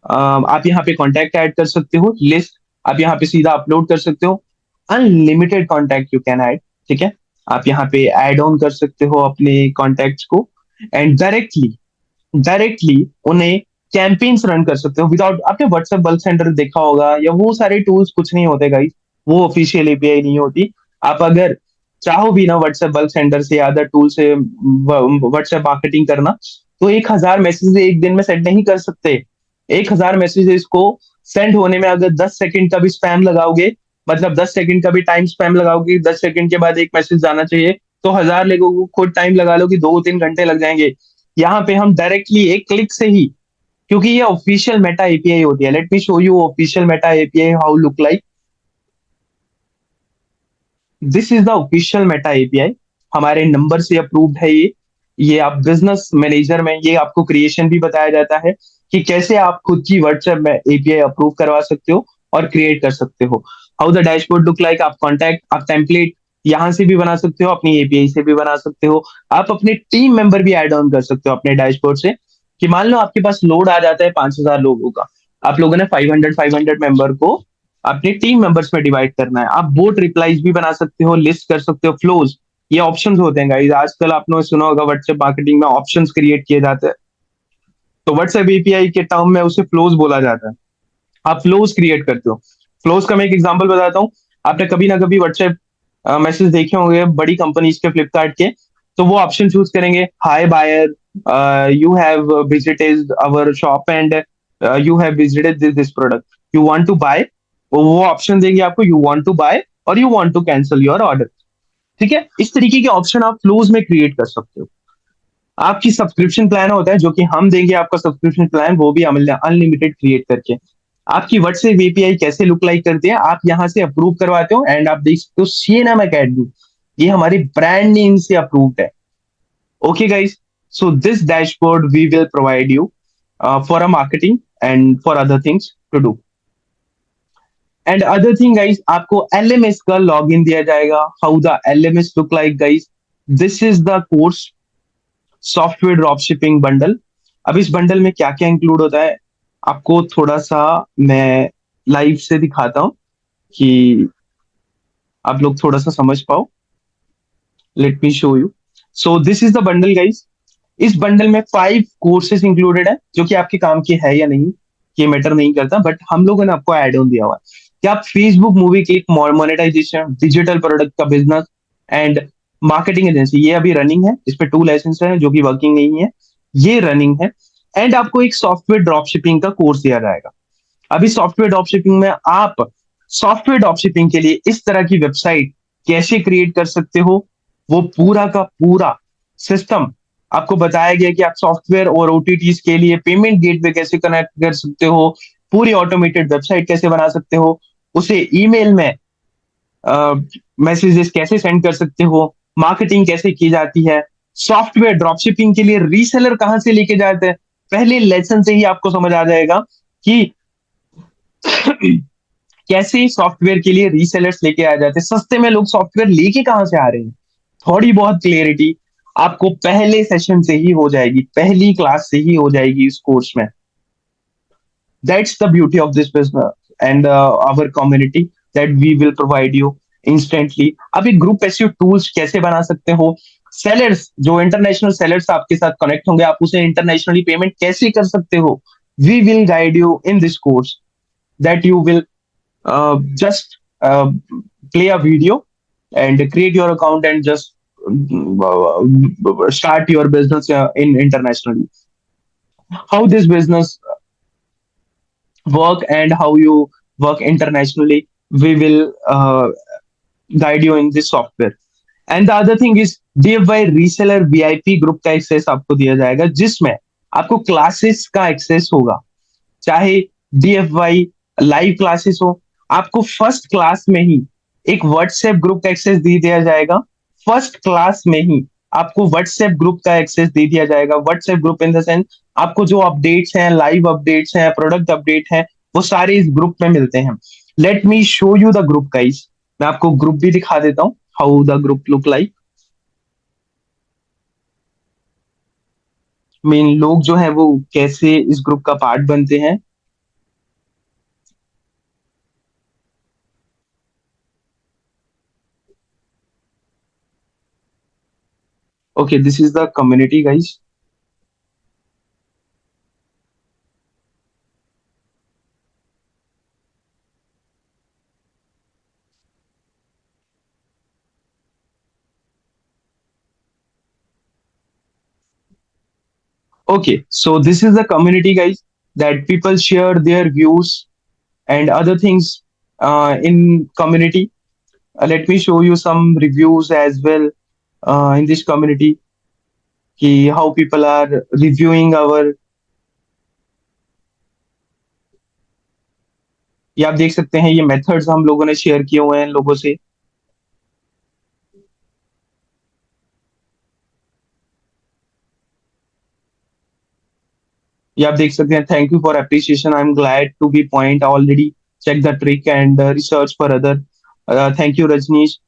आप यहाँ पे contact add कर सकते हो, list आप यहाँ पे सीधा अपलोड कर सकते हो। Unlimited contact you can add. ठीक है। आप यहाँ पे ऐड ऑन कर सकते हो अपने कॉन्टैक्ट्स को, एंड डायरेक्टली डायरेक्टली उन्हें कैंपेन्स रन कर सकते हो विदाउट। आपने व्हाट्सएप बल्क सेंटर देखा होगा, या वो सारे टूल्स कुछ नहीं होते गाइस, वो ऑफिशियल एपीआई नहीं होती। आप अगर चाहो भी ना व्हाट्सएप बल्क सेंटर से या अदर टूल से व्हाट्सएप मार्केटिंग करना, तो 1,000 मैसेज एक दिन में सेंड नहीं कर सकते। 1,000 मैसेजेस को सेंड होने में अगर 10 सेकंड का भी स्पैम लगाओगे, मतलब 10 सेकंड का भी टाइम स्पैम लगाओगे, 10 सेकंड के बाद एक मैसेज जाना चाहिए, तो 1,000 लोगों को खुद टाइम लगा लो कि 2 3 घंटे लग जाएंगे। यहाँ पे हम डायरेक्टली एक क्लिक से ही, क्योंकि ये ऑफिशियल मेटा एपीआई होती है। Late me show you official Meta API how look like. This is the official Meta API. हमारे नंबर से अप्रूव्ड है ये आप बिजनेस मैनेजर में, ये आपको क्रिएशन भी बताया जाता है कि कैसे आप खुद की व्हाट्सएप में एपीआई अप्रूव करवा सकते हो और क्रिएट कर सकते हो। How the dashboard look like, आप कॉन्टैक्ट, आप टेम्पलेट यहाँ से भी बना सकते हो, अपनी एपीआई से भी बना सकते हो। आप अपने टीम मेंबर भी ऐड ऑन कर सकते हो अपने डैशबोर्ड से, कि मान लो आपके पास लोड आ जाता है 5,000 लोगों का, आप लोगों ने 500 मेंबर को अपने टीम मेंबर्स में डिवाइड करना है। आप बोट रिप्लाईज भी बना सकते हो, लिस्ट कर सकते हो, फ्लोज, ये ऑप्शंस होते हैं गाइस। आजकल आपने सुना होगा व्हाट्सएप मार्केटिंग में ऑप्शंस क्रिएट किए जाते हैं, तो व्हाट्सएप एपीआई के टर्म में उसे फ्लोज बोला जाता है। आप फ्लोज क्रिएट करते हो। फ्लोज का मैं एक एग्जांपल बताता हूँ। आपने कभी ना कभी व्हाट्सएप मैसेज देखे होंगे बड़ी कंपनीज के, फ्लिपकार्ट के, तो वो ऑप्शन चूज करेंगे, hi buyer, you have visited our shop and you have visited this product, you want to buy. वो ऑप्शन देंगे आपको, you want to buy or you want to cancel your order. ठीक है। इस तरीके के option आप फ्लोज में क्रिएट कर सकते हो। आपकी सब्सक्रिप्शन प्लान होता है, जो कि हम देंगे आपका सब्सक्रिप्शन प्लान, वो भी अनलिमिटेड क्रिएट करके। आपकी व्हाट्सएप एपीआई कैसे लुक लाइक करते हैं, आप यहाँ से अप्रूव करवाते हो, एंड आप देख सकते हो सीएनएम एकेडमी, ये हमारे ब्रांड नेम से अप्रूव्ड है। Okay guys, so this dashboard we will provide you for a marketing and for other things to do. And other thing guys, आपको एलएमएस का लॉगिन दिया जाएगा। How the LMS look like guys, this is the course software drop shipping bundle. अब इस bundle में क्या क्या include होता है, आपको थोड़ा सा मैं लाइव से दिखाता हूँ कि आप लोग थोड़ा सा समझ पाओ। Late me show you. So this is the bundle guys. इस बंडल में 5 कोर्सेज इंक्लूडेड है, जो कि आपके काम के है या नहीं ये मैटर नहीं करता, बट हम लोगों ने आपको एड ऑन दिया हुआ है। कि आप Facebook movie click monetization, digital product का बिजनेस एंड मार्केटिंग एजेंसी, ये अभी रनिंग है, इस पे 2 लाइसेंस है जो कि वर्किंग नहीं है, ये रनिंग है। एंड आपको एक सॉफ्टवेयर ड्रॉप शिपिंग का कोर्स दिया जाएगा। अभी सॉफ्टवेयर ड्रॉप शिपिंग में आप सॉफ्टवेयर ड्रॉप शिपिंग के लिए इस तरह की वेबसाइट कैसे क्रिएट कर सकते हो, वो पूरा का पूरा सिस्टम आपको बताया गया कि आप सॉफ्टवेयर और ओटीटीज के लिए पेमेंट गेटवे कैसे कनेक्ट कर सकते हो, पूरी ऑटोमेटेड वेबसाइट कैसे बना सकते हो, उसे ईमेल में मैसेजेस कैसे सेंड कर सकते हो, मार्केटिंग कैसे की जाती है, सॉफ्टवेयर ड्रॉपशिपिंग के लिए रीसेलर कहाँ से लेके जाते हैं। पहले लेसन से ही आपको समझ आ जाएगा कि कैसे सॉफ्टवेयर के लिए रीसेलर्स लेके आ जाते हैं, सस्ते में लोग सॉफ्टवेयर लेके कहाँ से आ रहे हैं। थोड़ी बहुत क्लियरिटी आपको पहले सेशन से ही हो जाएगी, पहली क्लास से ही हो जाएगी इस कोर्स में। That's the beauty of this business and our community that we will provide you instantly. अब एक ग्रुप एसईओ टूल्स कैसे बना सकते हो, सेलर्स जो इंटरनेशनल सेलर्स आपके साथ कनेक्ट होंगे, आप उसे इंटरनेशनली पेमेंट कैसे कर सकते हो, we will guide you in this course that you will just play a video and create your account and just start your business in internationally. How this business work and how you work internationally, we will guide you in this software. And the other thing is DFY reseller VIP group का access आपको दिया जाएगा, जिसमें आपको classes का access होगा, चाहे डीएफवाई live classes हो, आपको फर्स्ट क्लास में ही एक व्हाट्सएप ग्रुप का एक्सेस दे दिया जाएगा। फर्स्ट क्लास में ही आपको व्हाट्सएप ग्रुप का एक्सेस दे दिया जाएगा। WhatsApp group in the sense आपको जो अपडेट्स हैं, लाइव अपडेट्स हैं, प्रोडक्ट अपडेट हैं, वो सारे इस ग्रुप में मिलते हैं। Let me show you the group guys, मैं आपको ग्रुप भी दिखा देता हूँ, how the group look like. Mean लोग जो है वो कैसे इस ग्रुप का पार्ट बनते हैं। Okay, this is the community guys. Okay, so this is the community, guys, that people share their views and other things in community. Let me show you some reviews as well in this community. कि how people are reviewing our, ये आप देख सकते हैं, ये methods हम लोगों ने शेयर किए हुए हैं लोगों से। ये आप देख सकते हैं, thank you for appreciation, I am glad to be point already check the trick and research for other. Thank you Rajneesh,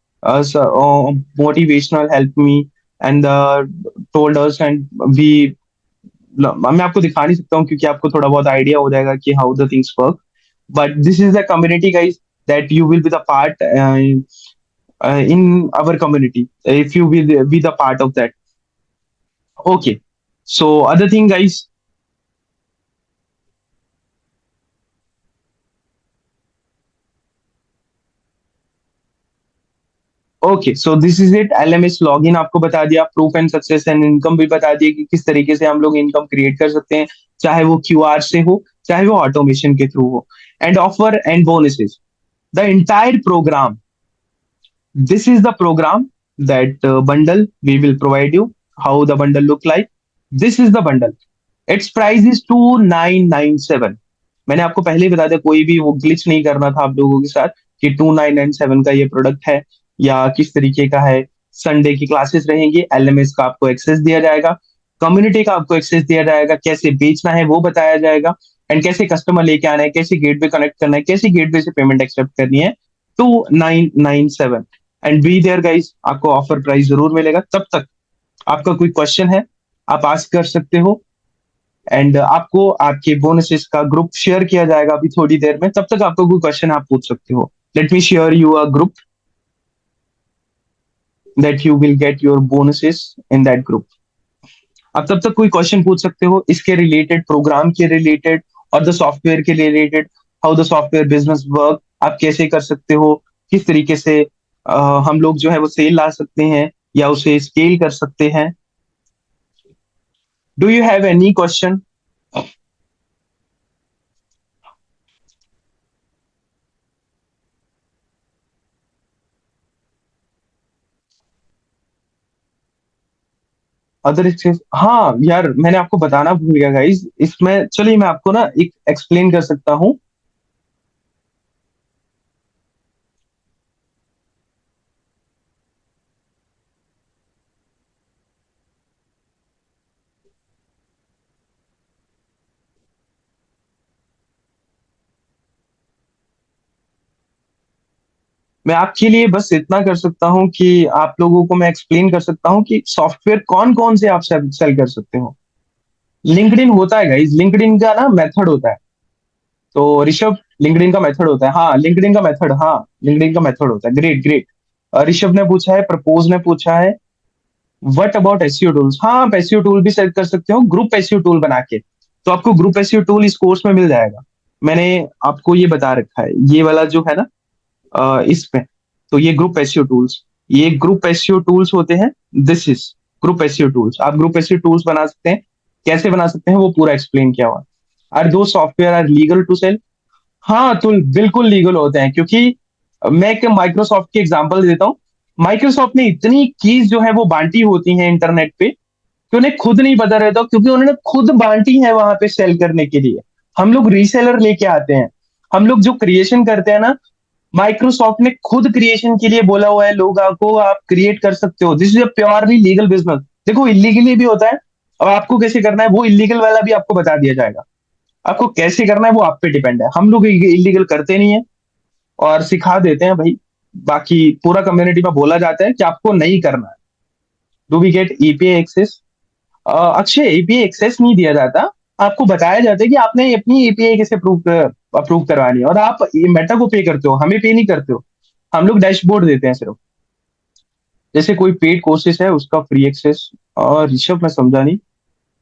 motivational help me and told us and we, मैं आपको दिखा नहीं सकता हूँ क्योंकि आपको थोड़ा बहुत आइडिया हो जाएगा कि how the things work, but this is the community guys that you will be the part in our community if you will be the part of that. Okay, so other thing guys. Okay, so this is it, LMS login आपको बता दिया, proof and success and income भी बता दिया कि किस तरीके से हम लोग इनकम क्रिएट कर सकते हैं, चाहे वो क्यूआर से हो, चाहे वो ऑटोमेशन के थ्रू हो। And offer and bonuses, the entire program, this is the program that bundle we will provide you. How the bundle look like? This is the bundle. Its price is 2997। मैंने आपको पहले ही बता दिया, कोई भी वो ग्लिच नहीं करना था आप लोगों के साथ कि 2997 का ये प्रोडक्ट है या किस तरीके का है। संडे की क्लासेस रहेंगी, एलएमएस का आपको एक्सेस दिया जाएगा, कम्युनिटी का आपको एक्सेस दिया जाएगा, कैसे बेचना है वो बताया जाएगा, एंड कैसे कस्टमर लेके आना है, कैसे गेटवे कनेक्ट करना है, कैसे गेटवे से पेमेंट एक्सेप्ट करनी है। 2997 एंड बी देयर गाइस, आपको ऑफर प्राइस जरूर मिलेगा। तब तक आपका कोई क्वेश्चन है आप आस्क कर सकते हो, एंड आपको आपके बोनसेस का ग्रुप शेयर किया जाएगा अभी थोड़ी देर में। तब तक आपको कोई क्वेश्चन आप पूछ सकते हो। Let me share you a group that you will get your bonuses in that group. आप तब तक कोई क्वेश्चन पूछ सकते हो इसके रिलेटेड, प्रोग्राम के रिलेटेड और द सॉफ्टवेयर के related, how the software business work, आप कैसे कर सकते हो, किस तरीके से हम लोग जो है वो सेल ला सकते हैं या उसे स्केल कर सकते हैं। Do you have any question? Other exchange, हाँ यार मैंने आपको बताना भूल गया गाइस, इसमें चलिए मैं आपको ना एक एक्सप्लेन कर सकता हूँ। मैं आपके लिए बस इतना कर सकता हूँ कि आप लोगों को मैं एक्सप्लेन कर सकता हूँ कि सॉफ्टवेयर कौन कौन से आप सेल कर सकते हो। लिंक्डइन होता है गाइस, लिंक्डइन का ना मेथड होता है। तो ऋषभ, लिंक्डइन का मेथड होता है, हाँ लिंक्डइन का मेथड, हाँ लिंक्डइन का मेथड होता है। Great great. ऋषभ ने पूछा है, प्रपोज ने पूछा है, व्हाट अबाउट एसईओ टूल्स? हाँ आप एसईओ टूल भी सेट कर सकते हो, ग्रुप एसईओ टूल बना के। तो आपको ग्रुप एसईओ टूल इस कोर्स में मिल जाएगा। मैंने आपको ये बता रखा है, ये वाला जो है ना इसमें। तो ये ग्रुप एसईओ टूल्स, ये ग्रुप एसईओ टूल्स होते हैं। This is group SEO tools. आप ग्रुप एसईओ टूल्स बना सकते हैं, कैसे बना सकते हैं वो पूरा एक्सप्लेन किया हुआ। आर दो software are legal to sell? हाँ तो बिल्कुल लीगल होते हैं, क्योंकि मैं एक माइक्रोसॉफ्ट की एग्जांपल देता हूँ। माइक्रोसॉफ्ट ने इतनी कीज जो है वो बांटी होती हैं इंटरनेट पे कि उन्हें खुद नहीं पता रहता, क्योंकि उन्होंने खुद बांटी है वहां पे सेल करने के लिए। हम लोग रीसेलर लेके आते हैं, हम लोग जो क्रिएशन करते हैं ना, माइक्रोसॉफ्ट ने खुद क्रिएशन के लिए बोला हुआ है लोगों को, आप क्रिएट कर सकते हो। This is a purely legal business. देखो इलीगली भी होता है, और आपको कैसे करना है वो इलीगल वाला भी आपको बता दिया जाएगा। आपको कैसे करना है वो आप पे डिपेंड है, हम लोग इलीगल करते नहीं है और सिखा देते हैं भाई। बाकी पूरा कम्युनिटी में बोला जाता है कि आपको नहीं करना है। Do we get EPI access? Akshay, API access नहीं दिया जाता। आपको बताया जाता है कि आपने अपनी एपीआई कैसे अप्रूव अप्रूव करवानी है, और आप मेटा को पे करते हो, हमें पे नहीं करते हो। हम लोग डैशबोर्ड देते हैं सिर्फ। जैसे कोई पेड कोर्सेज है उसका फ्री एक्सेस। और ऋषभ मैं समझा नहीं।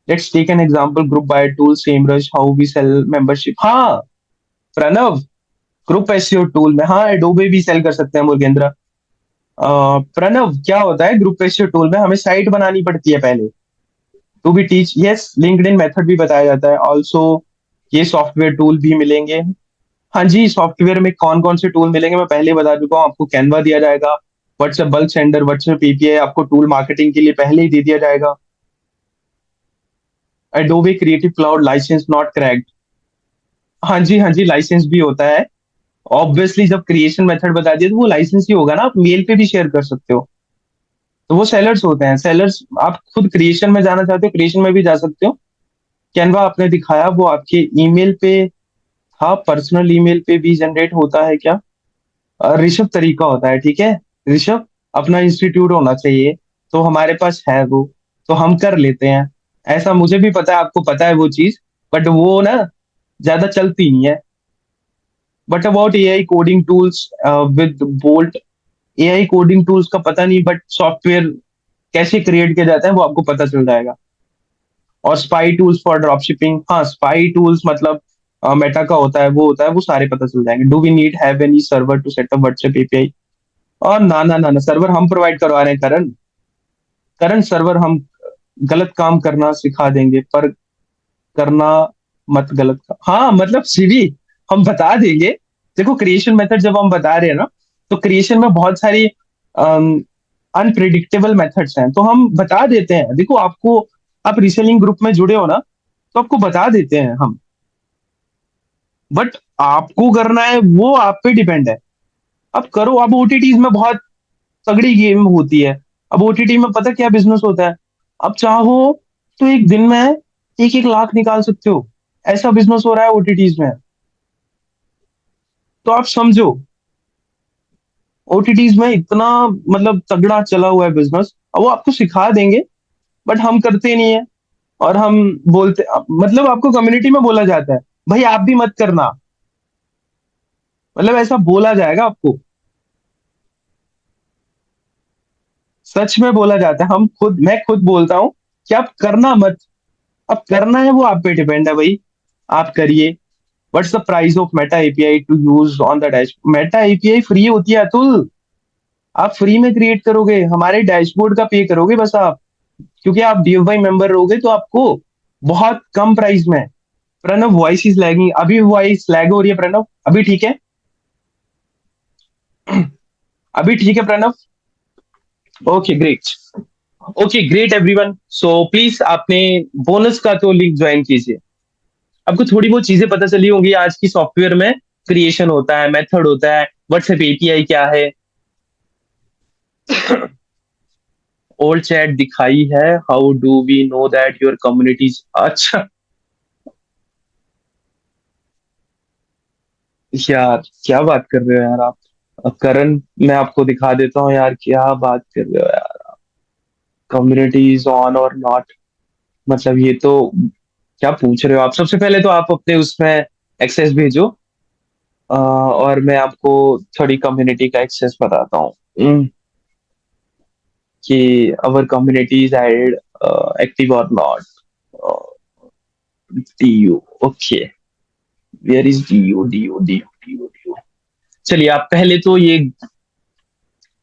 Let's take an example, group buy tool SEMrush how we sell membership. हाँ प्रणव, ग्रुप एसईओ टूल में हाँ एडोबे भी सेल कर सकते हैं मुर्गेंद्र। प्रणव क्या होता है ग्रुप एसईओ टूल में, हमें साइट बनानी पड़ती है पहले। To be teach, yes LinkedIn method भी बताया जाता है ऑल्सो। ये सॉफ्टवेयर टूल भी मिलेंगे। हाँ जी, सॉफ्टवेयर में कौन कौन से टूल मिलेंगे मैं पहले ही बता चुका हूँ आपको। कैनवा दिया जाएगा, WhatsApp bulk sender, WhatsApp API आपको टूल मार्केटिंग के लिए पहले ही दे दिया जाएगा। Adobe creative cloud license not cracked. हाँ जी हाँ जी, लाइसेंस भी होता है। ऑब्वियसली जब क्रिएशन मेथड बता दिया तो वो लाइसेंस ही होगा ना, आप मेल पे भी शेयर कर सकते हो। तो वो सेलर्स होते हैं, सेलर्स। आप खुद क्रिएशन में जाना चाहते हो, क्रिएशन में भी जा सकते हो। कैनवा आपने दिखाया वो आपके ईमेल पे था, पर्सनल ईमेल पे भी जनरेट होता है क्या? ऋषभ तरीका होता है, ठीक है। ऋषभ अपना इंस्टीट्यूट होना चाहिए, तो हमारे पास है वो, तो हम कर लेते हैं। ऐसा मुझे भी पता है, आपको पता है वो चीज, बट वो ना ज्यादा चलती नहीं है। But about AI coding tools with bolt, AI coding tools का पता नहीं, बट सॉफ्टवेयर कैसे क्रिएट किया जाता है वो आपको पता चल जाएगा। और spy tools for drop shipping, हाँ स्पाई टूल्स मतलब मेटा का होता है, वो होता है, वो सारे पता चल जाएंगे। Do we need have any server to set up WhatsApp API? और ना ना ना ना, सर्वर हम प्रोवाइड करवा रहे हैं करण। करण सर्वर हम गलत काम करना सिखा देंगे, पर करना मत गलत हाँ मतलब सीवी हम बता देंगे। देखो क्रिएशन मेथड जब हम बता रहे हैं ना, तो क्रिएशन में बहुत सारी अनप्रिडिक्टेबल मेथड्स हैं, तो हम बता देते हैं। देखो आपको, आप रीसेलिंग ग्रुप में जुड़े हो ना, तो आपको बता देते हैं हम। बट आपको करना है वो आप पे डिपेंड है। अब करो। अब ओटीटीज में बहुत तगड़ी गेम होती है। अब ओटीटी में पता क्या बिजनेस होता है, अब चाहो तो एक दिन में 1-1 लाख निकाल सकते हो। ऐसा बिजनेस हो रहा है ओटीटीज में। तो आप समझो, ओटीटीज में इतना मतलब तगड़ा चला हुआ है बिजनेस। अब वो आपको सिखा देंगे, बट हम करते नहीं है। और हम बोलते, मतलब आपको कम्युनिटी में बोला जाता है भाई आप भी मत करना, मतलब ऐसा बोला जाएगा आपको। सच में बोला जाता है, हम खुद, मैं खुद बोलता हूँ कि आप करना मत। अब करना है वो आप पे डिपेंड है भाई, आप करिए। What's the price of Meta API to use on the dash? Meta API free होती है अतुल। आप फ्री में क्रिएट करोगे, हमारे डैशबोर्ड का पे करोगे बस आप, क्योंकि आप डीएफआई मेंबर रहोगे तो आपको बहुत कम प्राइस में। प्रणव, वॉइस इज लैगिंग, अभी वॉइस लैग हो रही है प्रणव? अभी ठीक है? अभी ठीक है Pranav? Okay great. Okay great everyone, so please आपने बोनस का तो लिंक ज्वाइन कीजिए। आपको थोड़ी बहुत चीजें पता चली होंगी आज की सॉफ्टवेयर में। क्रिएशन होता है, मेथड होता है, व्हाट्सएप एपीआई क्या है। ओल्ड चैट दिखाई है, how do we know that your communities? अच्छा यार, क्या बात कर रहे हो यार आप? करण, मैं आपको दिखा देता हूँ यार, क्या बात कर रहे हो यार? कम्युनिटी इज ऑन और नॉट, मतलब ये तो क्या पूछ रहे हो आप? सबसे पहले तो आप अपने उसमें एक्सेस भेजो, और मैं आपको थोड़ी कम्युनिटी का एक्सेस बताता हूँ। कि our community is add active or not. DU, okay, where is DU DU DU DU DU? चलिए, आप पहले तो ये,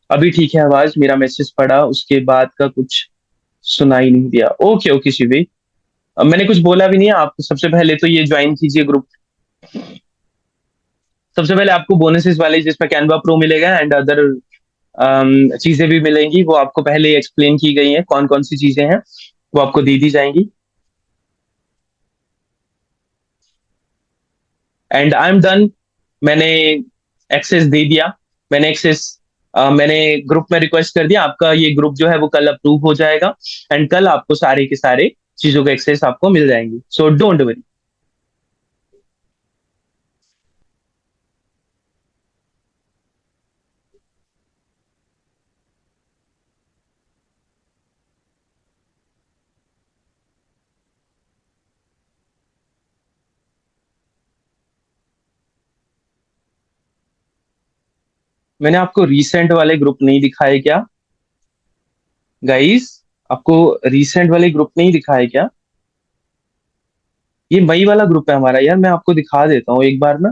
अभी ठीक है आवाज? मेरा मैसेज पढ़ा, उसके बाद का कुछ सुनाई नहीं दिया। ओके ओके शिवी, अब मैंने कुछ बोला भी नहीं है। आप सबसे पहले तो ये ज्वाइन कीजिए ग्रुप। सबसे पहले आपको बोनसेस वाले जिसमें कैनवा प्रो मिलेगा एंड अदर चीजें भी मिलेंगी, वो आपको पहले एक्सप्लेन की गई हैं, कौन कौन सी चीजें हैं वो आपको दे दी जाएंगी। एंड आई एम डन, मैंने एक्सेस दे दिया। मैंने एक्सेस, मैंने ग्रुप में रिक्वेस्ट कर दिया, आपका ये ग्रुप जो है वो कल अप्रूव हो जाएगा। एंड कल आपको सारे के सारे चीजों के एक्सेस आपको मिल जाएंगी, सो डोंट वरी। मैंने आपको रीसेंट वाले ग्रुप नहीं दिखाए क्या गाइस? आपको रीसेंट वाले ग्रुप नहीं दिखाए क्या? ये मई वाला ग्रुप है हमारा यार, मैं आपको दिखा देता हूँ एक बार ना।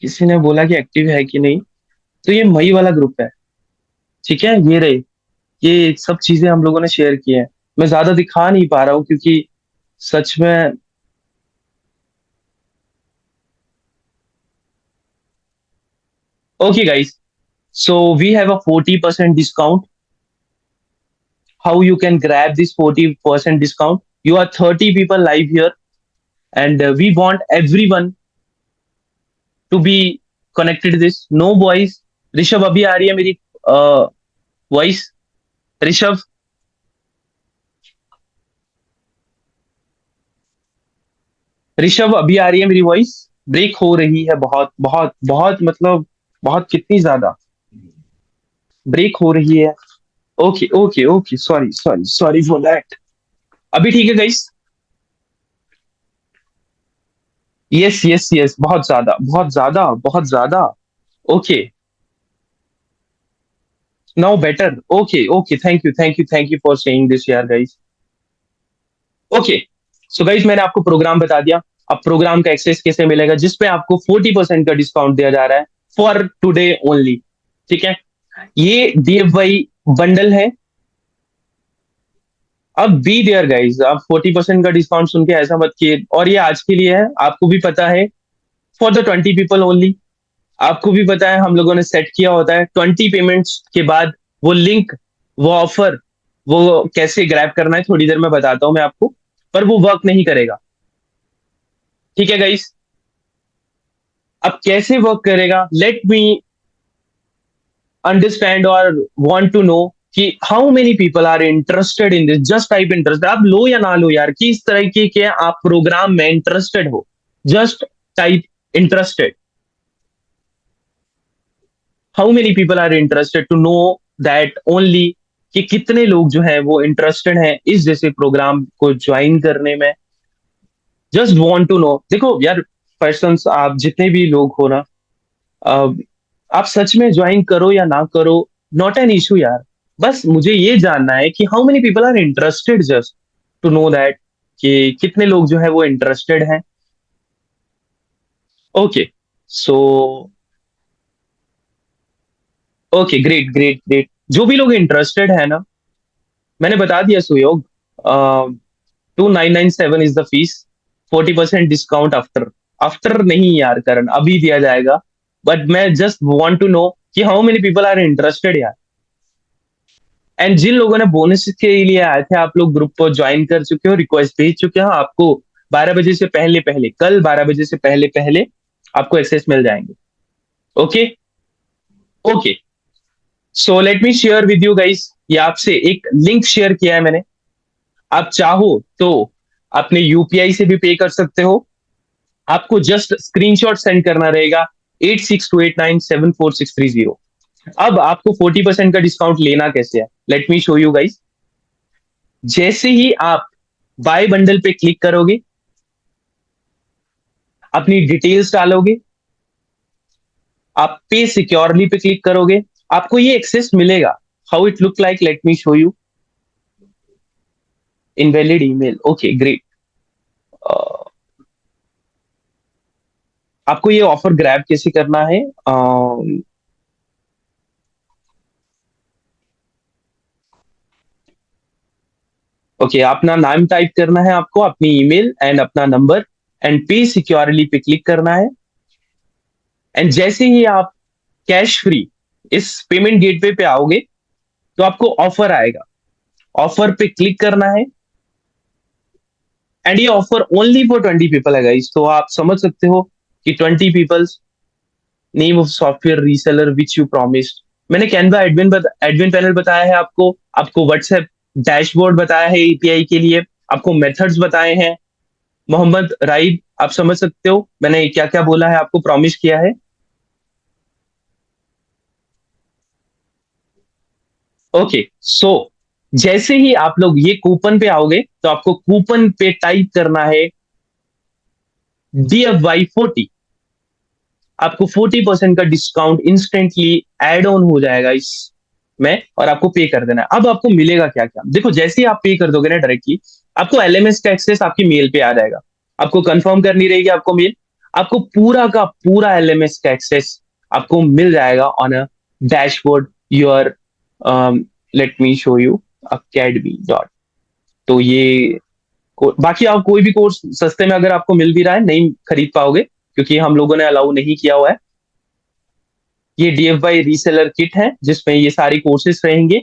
किसी ने बोला कि एक्टिव है कि नहीं, तो ये मई वाला ग्रुप है। ठीक है, ये रहे, ये सब चीजें हम लोगों ने शेयर की हैं। मैं ज्यादा दिखा नहीं पा रहा हूँ क्योंकि सच में। Okay guys, so we have a 40% discount. How you can grab this 40% discount? You are 30 people live here, and we want everyone to be connected to this. No boys. Rishabh, अभी आ रही है मेरी वॉइस? ऋषभ, ऋषभ अभी आ रही है मेरी वॉइस? ब्रेक हो रही है बहुत बहुत बहुत, मतलब बहुत, कितनी ज्यादा ब्रेक हो रही है। Okay okay okay, sorry sorry sorry for that. अभी ठीक है गाइस? यस यस यस, बहुत ज्यादा बहुत ज्यादा बहुत ज्यादा। Okay, now better. Okay okay, thank you for saying this यार गाइस। ओके, सो गाइस मैंने आपको प्रोग्राम बता दिया। अब प्रोग्राम का एक्सेस कैसे मिलेगा, जिसपे आपको 40% का डिस्काउंट दिया जा रहा है फॉर टुडे ओनली। ठीक है, ये डीएफवाई बंडल है। अब बी देयर गाइस, आप 40% का डिस्काउंट सुन के ऐसा मत किए, और ये आज के लिए है, आपको भी पता है, फॉर द 20 पीपल ओनली। आपको भी पता है हम लोगों ने सेट किया होता है 20 पेमेंट्स के बाद वो लिंक, वो ऑफर, वो कैसे ग्रैब करना है, थोड़ी देर में बताता हूं मैं आपको, पर वो वर्क नहीं करेगा। ठीक है गाइस, अब कैसे वर्क करेगा, लेट मी अंडरस्टैंड और वांट टू नो कि how many people are interested in this. Just type interest, आप लो या ना लो यार, किस तरीके के आप प्रोग्राम में इंटरेस्टेड हो, just type interested. How many people are interested to know that only, कि कितने लोग जो है वो इंटरेस्टेड हैं इस जैसे प्रोग्राम को ज्वाइन करने में। जस्ट वांट टू नो, देखो यार, पर्सन्स आप जितने भी लोग हो ना, अ, आप सच में ज्वाइन करो या ना करो, नॉट एन इशू यार। बस मुझे ये जानना है कि how many people are interested, just to know that कि कितने लोग जो है वो इंटरेस्टेड हैं। Okay so okay, great great great. जो भी लोग इंटरेस्टेड है ना, मैंने बता दिया Suyog. 2997 is the fees. 40% discount after. After नहीं यार करण, अभी दिया जाएगा। बट मैं जस्ट वांट टू नो कि how many people are interested यार। एंड जिन लोगों ने बोनस के लिए आए थे, आप लोग ग्रुप को ज्वाइन कर चुके हो, रिक्वेस्ट भेज चुके हो, आपको 12 बजे से पहले पहले, कल 12 बजे से पहले पहले आपको एक्सेस मिल जाएंगे। Okay okay. So let me share with you guys, ये आपसे एक लिंक शेयर किया है मैंने। आप चाहो तो अपने यूपीआई से भी पे कर सकते हो। आपको जस्ट स्क्रीनशॉट सेंड करना रहेगा 8628974630। अब आपको 40% का डिस्काउंट लेना कैसे है, late me show you guys. जैसे ही आप बाय बंडल पे क्लिक करोगे, अपनी डिटेल्स डालोगे, आप पे सिक्योरली पे क्लिक करोगे, आपको ये एक्सेस मिलेगा। How it look like, late me show you. Invalid email, okay great. आपको ये ऑफर ग्रैब कैसे करना है? ओके, अपना नाम टाइप करना है आपको, अपनी ईमेल एंड अपना नंबर, एंड पे सिक्योरली पे क्लिक करना है। एंड जैसे ही आप कैश फ्री इस पेमेंट गेटवे पे आओगे, तो आपको ऑफर आएगा। ऑफर पे क्लिक करना है। एंड ये ऑफर ओनली फॉर 20 पीपल है गाइस, तो आप समझ सकते हो कि 20 peoples. Name of software reseller which you promised. मैंने कैनवा एडमिन पैनल बताया है आपको। आपको व्हाट्सएप डैशबोर्ड बताया है एपीआई के लिए। आपको मेथड्स बताए हैं। मोहम्मद राइब, आप समझ सकते हो मैंने क्या क्या बोला है, आपको प्रॉमिस किया है। ओके सो जैसे ही आप लोग ये कूपन पे आओगे, तो आपको कूपन पे टाइप करना है DFY40। आपको 40% का डिस्काउंट इंस्टेंटली एड ऑन हो जाएगा इस में, और आपको पे कर देना है। अब आपको मिलेगा क्या क्या, देखो जैसे ही आप पे कर दोगे ना डायरेक्टली, आपको एलएमएस का एक्सेस आपकी मेल पे आ जाएगा। आपको कंफर्म करनी रहेगी आपको मेल। आपको पूरा का पूरा एलएमएस का एक्सेस आपको मिल जाएगा on a dashboard your. Late me show you academy dot. तो ये बाकी आप कोई भी कोर्स सस्ते में अगर आपको मिल भी रहा है, नहीं खरीद पाओगे, क्योंकि हम लोगों ने अलाउ नहीं किया हुआ है। ये डीएफवाई रीसेलर किट है, जिसमें ये सारी कोर्सेस रहेंगे।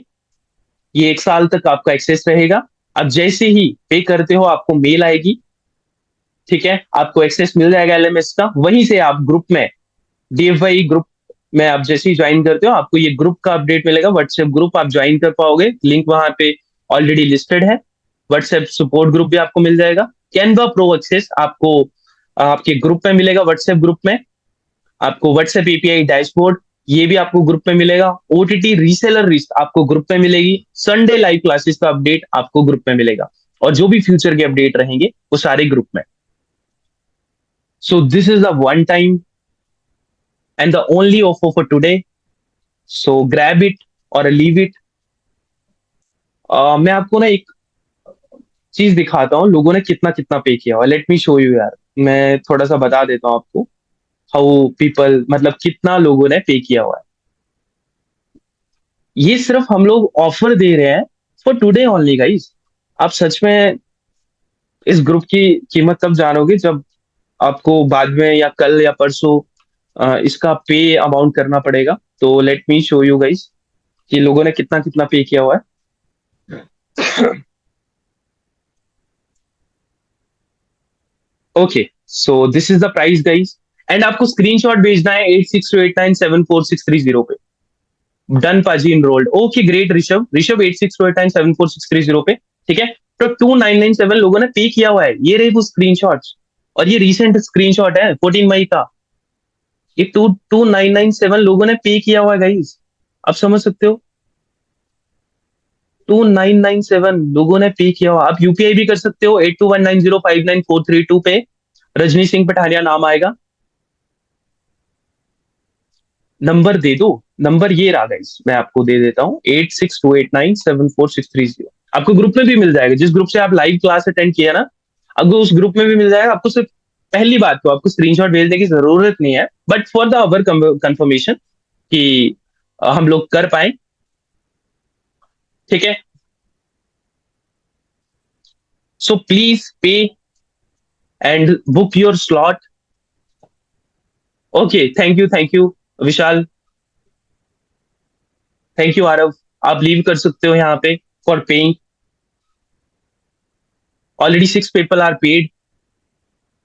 ये 1 साल तक आपका एक्सेस रहेगा। अब जैसे ही पे करते हो, आपको मेल आएगी। ठीक है, आपको एक्सेस मिल जाएगा एलएमएस का। वहीं से आप ग्रुप में, डीएफवाई ग्रुप में आप जैसे ही ज्वाइन करते हो, आपको ये ग्रुप का अपडेट मिलेगा। व्हाट्सएप ग्रुप आप ज्वाइन कर पाओगे, लिंक वहां पे ऑलरेडी लिस्टेड है। व्हाट्सएप सपोर्ट ग्रुप भी आपको मिल जाएगा। कैनवा प्रो एक्सेस आपको आपके ग्रुप में मिलेगा, व्हाट्सएप ग्रुप में। आपको व्हाट्सएप एपीआई डैशबोर्ड, ये भी आपको ग्रुप में मिलेगा। ओटीटी रीसेलर लिस्ट आपको ग्रुप में मिलेगी। संडे लाइव क्लासेस का अपडेट आपको ग्रुप में मिलेगा। और जो भी फ्यूचर के अपडेट रहेंगे, वो सारे ग्रुप में। सो this is the one time and the only offer for today. So grab it और लीव इट। मैं आपको ना एक चीज दिखाता हूँ, लोगों ने कितना कितना पे किया हुआ। लेट मी शो यू यार, मैं थोड़ा सा बता देता हूँ आपको। हाउ पीपल, मतलब कितना लोगों ने पे किया हुआ है। ये सिर्फ हम लोग ऑफर दे रहे हैं फॉर टुडे ओनली गाइस। आप सच में इस ग्रुप की कीमत तब जानोगे जब आपको बाद में या कल या परसों इसका पे अमाउंट करना पड़ेगा। तो let me show you guys कि लोगों ने कितना कितना पे किया हुआ है। Okay so this is the price guys. And आपको स्क्रीनशॉट भेजना है 8628974630 पे। डन पाजी, enrolled, okay great. Rishabh Rishabh 8628974630 पे। ठीक है, तो 2997 लोगों ने पे किया हुआ है। ये रही वो स्क्रीनशॉट्स। और ये रीसेंट स्क्रीनशॉट है 14 मई का। ये 2997 लोगों ने पे किया हुआ है गाइस। आप समझ सकते हो, 2997 लोगों ने पे किया हुआ। आप यूपीआई भी कर सकते हो 8219059432 पे। रजनी सिंह पठानिया नाम आएगा। नंबर दे दो। नंबर ये रहा गाइस, मैं आपको दे देता हूँ 8628974630। आपको ग्रुप में भी मिल जाएगा, जिस ग्रुप से आप लाइव क्लास अटेंड किया ना, अगर उस ग्रुप में भी मिल जाएगा आपको। सिर्फ पहली बात तो आपको स्क्रीनशॉट भेजने की जरूरत नहीं है, but for the our confirmation कि हम लोग कर पाए, ठीक है। So please pay and book your slot. Okay, thank you Vishal, thank you Aarav. आप लीव कर सकते हो यहाँ पे for paying. Already 6 people are paid.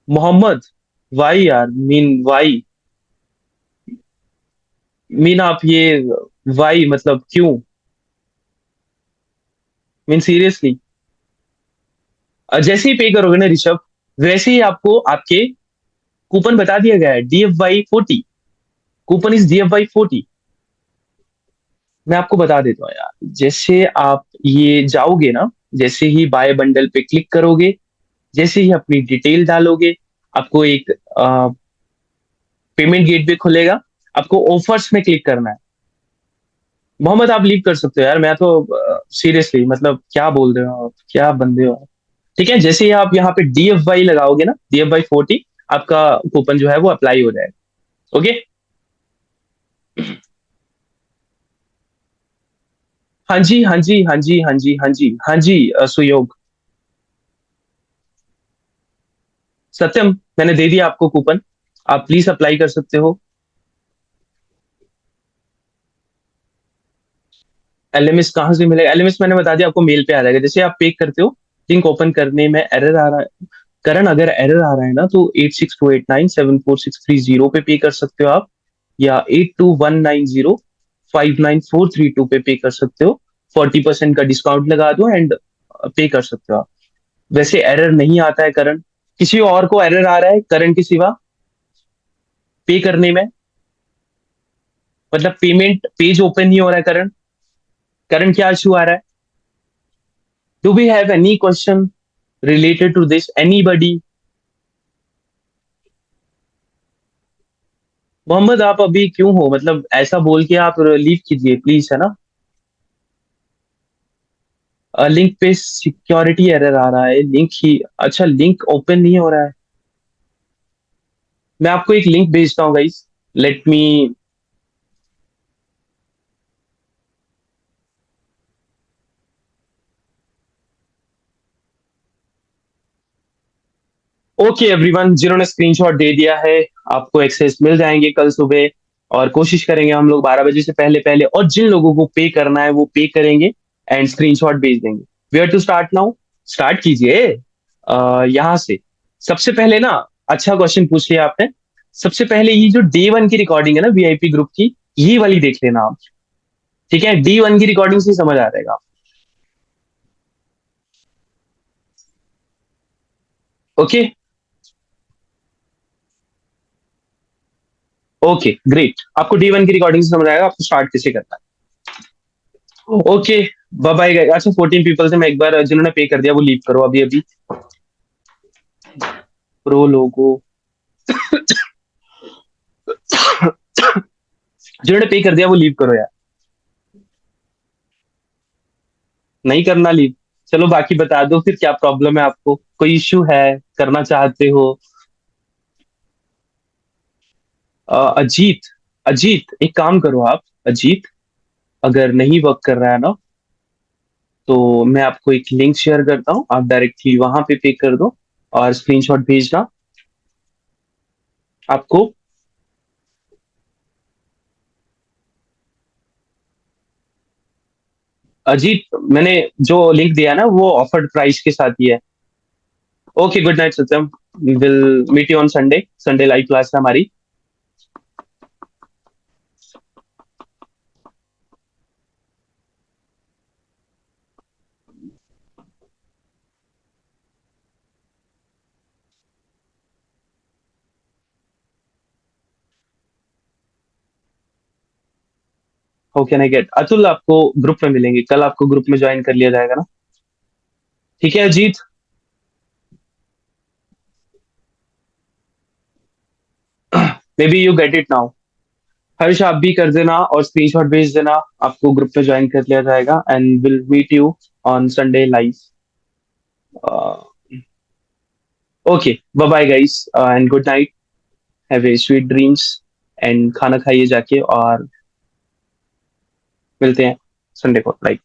Mohammed, why यार, मीन वाई, मीन आप ये वाई मतलब क्यों, मीन सीरियसली। जैसे ही पे करोगे ना ऋषभ, वैसे ही आपको आपके कूपन बता दिया गया है, DFY40। Coupon is DFY40। मैं आपको बता देता हूँ यार, जैसे आप ये जाओगे ना, जैसे ही बाय बंडल पे क्लिक करोगे, जैसे ही अपनी डिटेल डालोगे, आपको एक पेमेंट गेटवे खुलेगा। आपको ऑफर्स में क्लिक करना है। मोहम्मद आप लीव कर सकते हो यार, मैं तो सीरियसली मतलब क्या बोल रहे हो आप, क्या बंदे हो आप। ठीक है, जैसे ही आप यहाँ पे DFY लगाओगे ना, DFY40, आपका कूपन जो है वो अप्लाई हो जाएगा। ओके। हाँ जी, हाँ जी, हाँ जी, हाँ जी, हाँ जी, हाँ जी, सुयोग। सत्यम, मैंने दे दिया आपको कूपन, आप प्लीज अप्लाई कर सकते हो। LMS कहाँ से मिलेगा? LMS मैंने बता दिया आपको, मेल पे आ जाएगा जैसे आप पे करते हो। लिंक ओपन करने में एरर आ रहा है करण, अगर एरर आ रहा है ना, तो 8628974630 पे कर सकते हो आप, या 8219059432 पे कर सकते हो। 40% का डिस्काउंट लगा दो एंड पे कर सकते हो आप। वैसे एरर नहीं आता है करण, किसी और को एरर आ रहा है करण के सिवा पे करने में? मतलब पेमेंट पेज ओपन नहीं हो रहा है करण? करण क्या इशू आ रहा है? Do we have any question related to this, anybody? Mohammed आप अभी क्यों हो, मतलब ऐसा बोल के आप लीव कीजिए प्लीज, है ना। लिंक पे सिक्योरिटी एरर आ रहा है, लिंक ही, अच्छा लिंक ओपन नहीं हो रहा है। मैं आपको एक लिंक भेजता हूँ guys, let me. Okay everyone, जिन्होंने स्क्रीनशॉट दे दिया है, आपको एक्सेस मिल जाएंगे कल सुबह। और कोशिश करेंगे हम लोग 12 बजे से पहले पहले, और जिन लोगों को पे करना है वो पे करेंगे एंड स्क्रीनशॉट भेज देंगे। Where to start now? Start कीजिए यहाँ से। सबसे पहले ना, अच्छा क्वेश्चन पूछ लिया आपने। सबसे पहले ये जो D1 की रिकॉर्डिंग है ना, VIP ग्रुप की, ये वाली देख लेना आप। ठीक है, D1 की रिकॉर्डिंग से समझ आ जाएगा। ओके। ओके ग्रेट, आपको D1 की रिकॉर्डिंग से समझ आएगा आपको स्टार्ट कैसे करना है। Okay, bye bye. अच्छा 14 पीपल से मैं एक बार, जिन्होंने पे कर दिया वो लीव करो अभी अभी। प्रो लोगो, जिन्होंने पे कर दिया वो लीव करो यार। नहीं करना लीव? चलो बाकी बता दो फिर, क्या प्रॉब्लम है आपको, कोई इश्यू है, करना चाहते हो? अजीत, अजीत एक काम करो आप, अजीत, अगर नहीं वर्क कर रहा है ना, तो मैं आपको एक लिंक शेयर करता हूँ, आप डायरेक्टली वहां पे कर दो और स्क्रीनशॉट भेजना आपको। अजीत, मैंने जो लिंक दिया ना वो ऑफर्ड प्राइस के साथ ही है। Okay, good night Satyam, will meet you on Sunday, Sunday live class है हमारी। How can I get? Atul आपको ग्रुप में मिलेंगे कल, आपको ग्रुप में ज्वाइन कर लिया जाएगा ना। ठीक है Ajit. Maybe you get it now. Harsh आप भी कर देना और स्क्रीनशॉट भेज देना, आपको ग्रुप में ज्वाइन कर लिया जाएगा and will meet you on Sunday live. Okay, bye bye guys and good night, have a sweet dreams and खाना खाइए जाके, और मिलते हैं संडे को, लाइक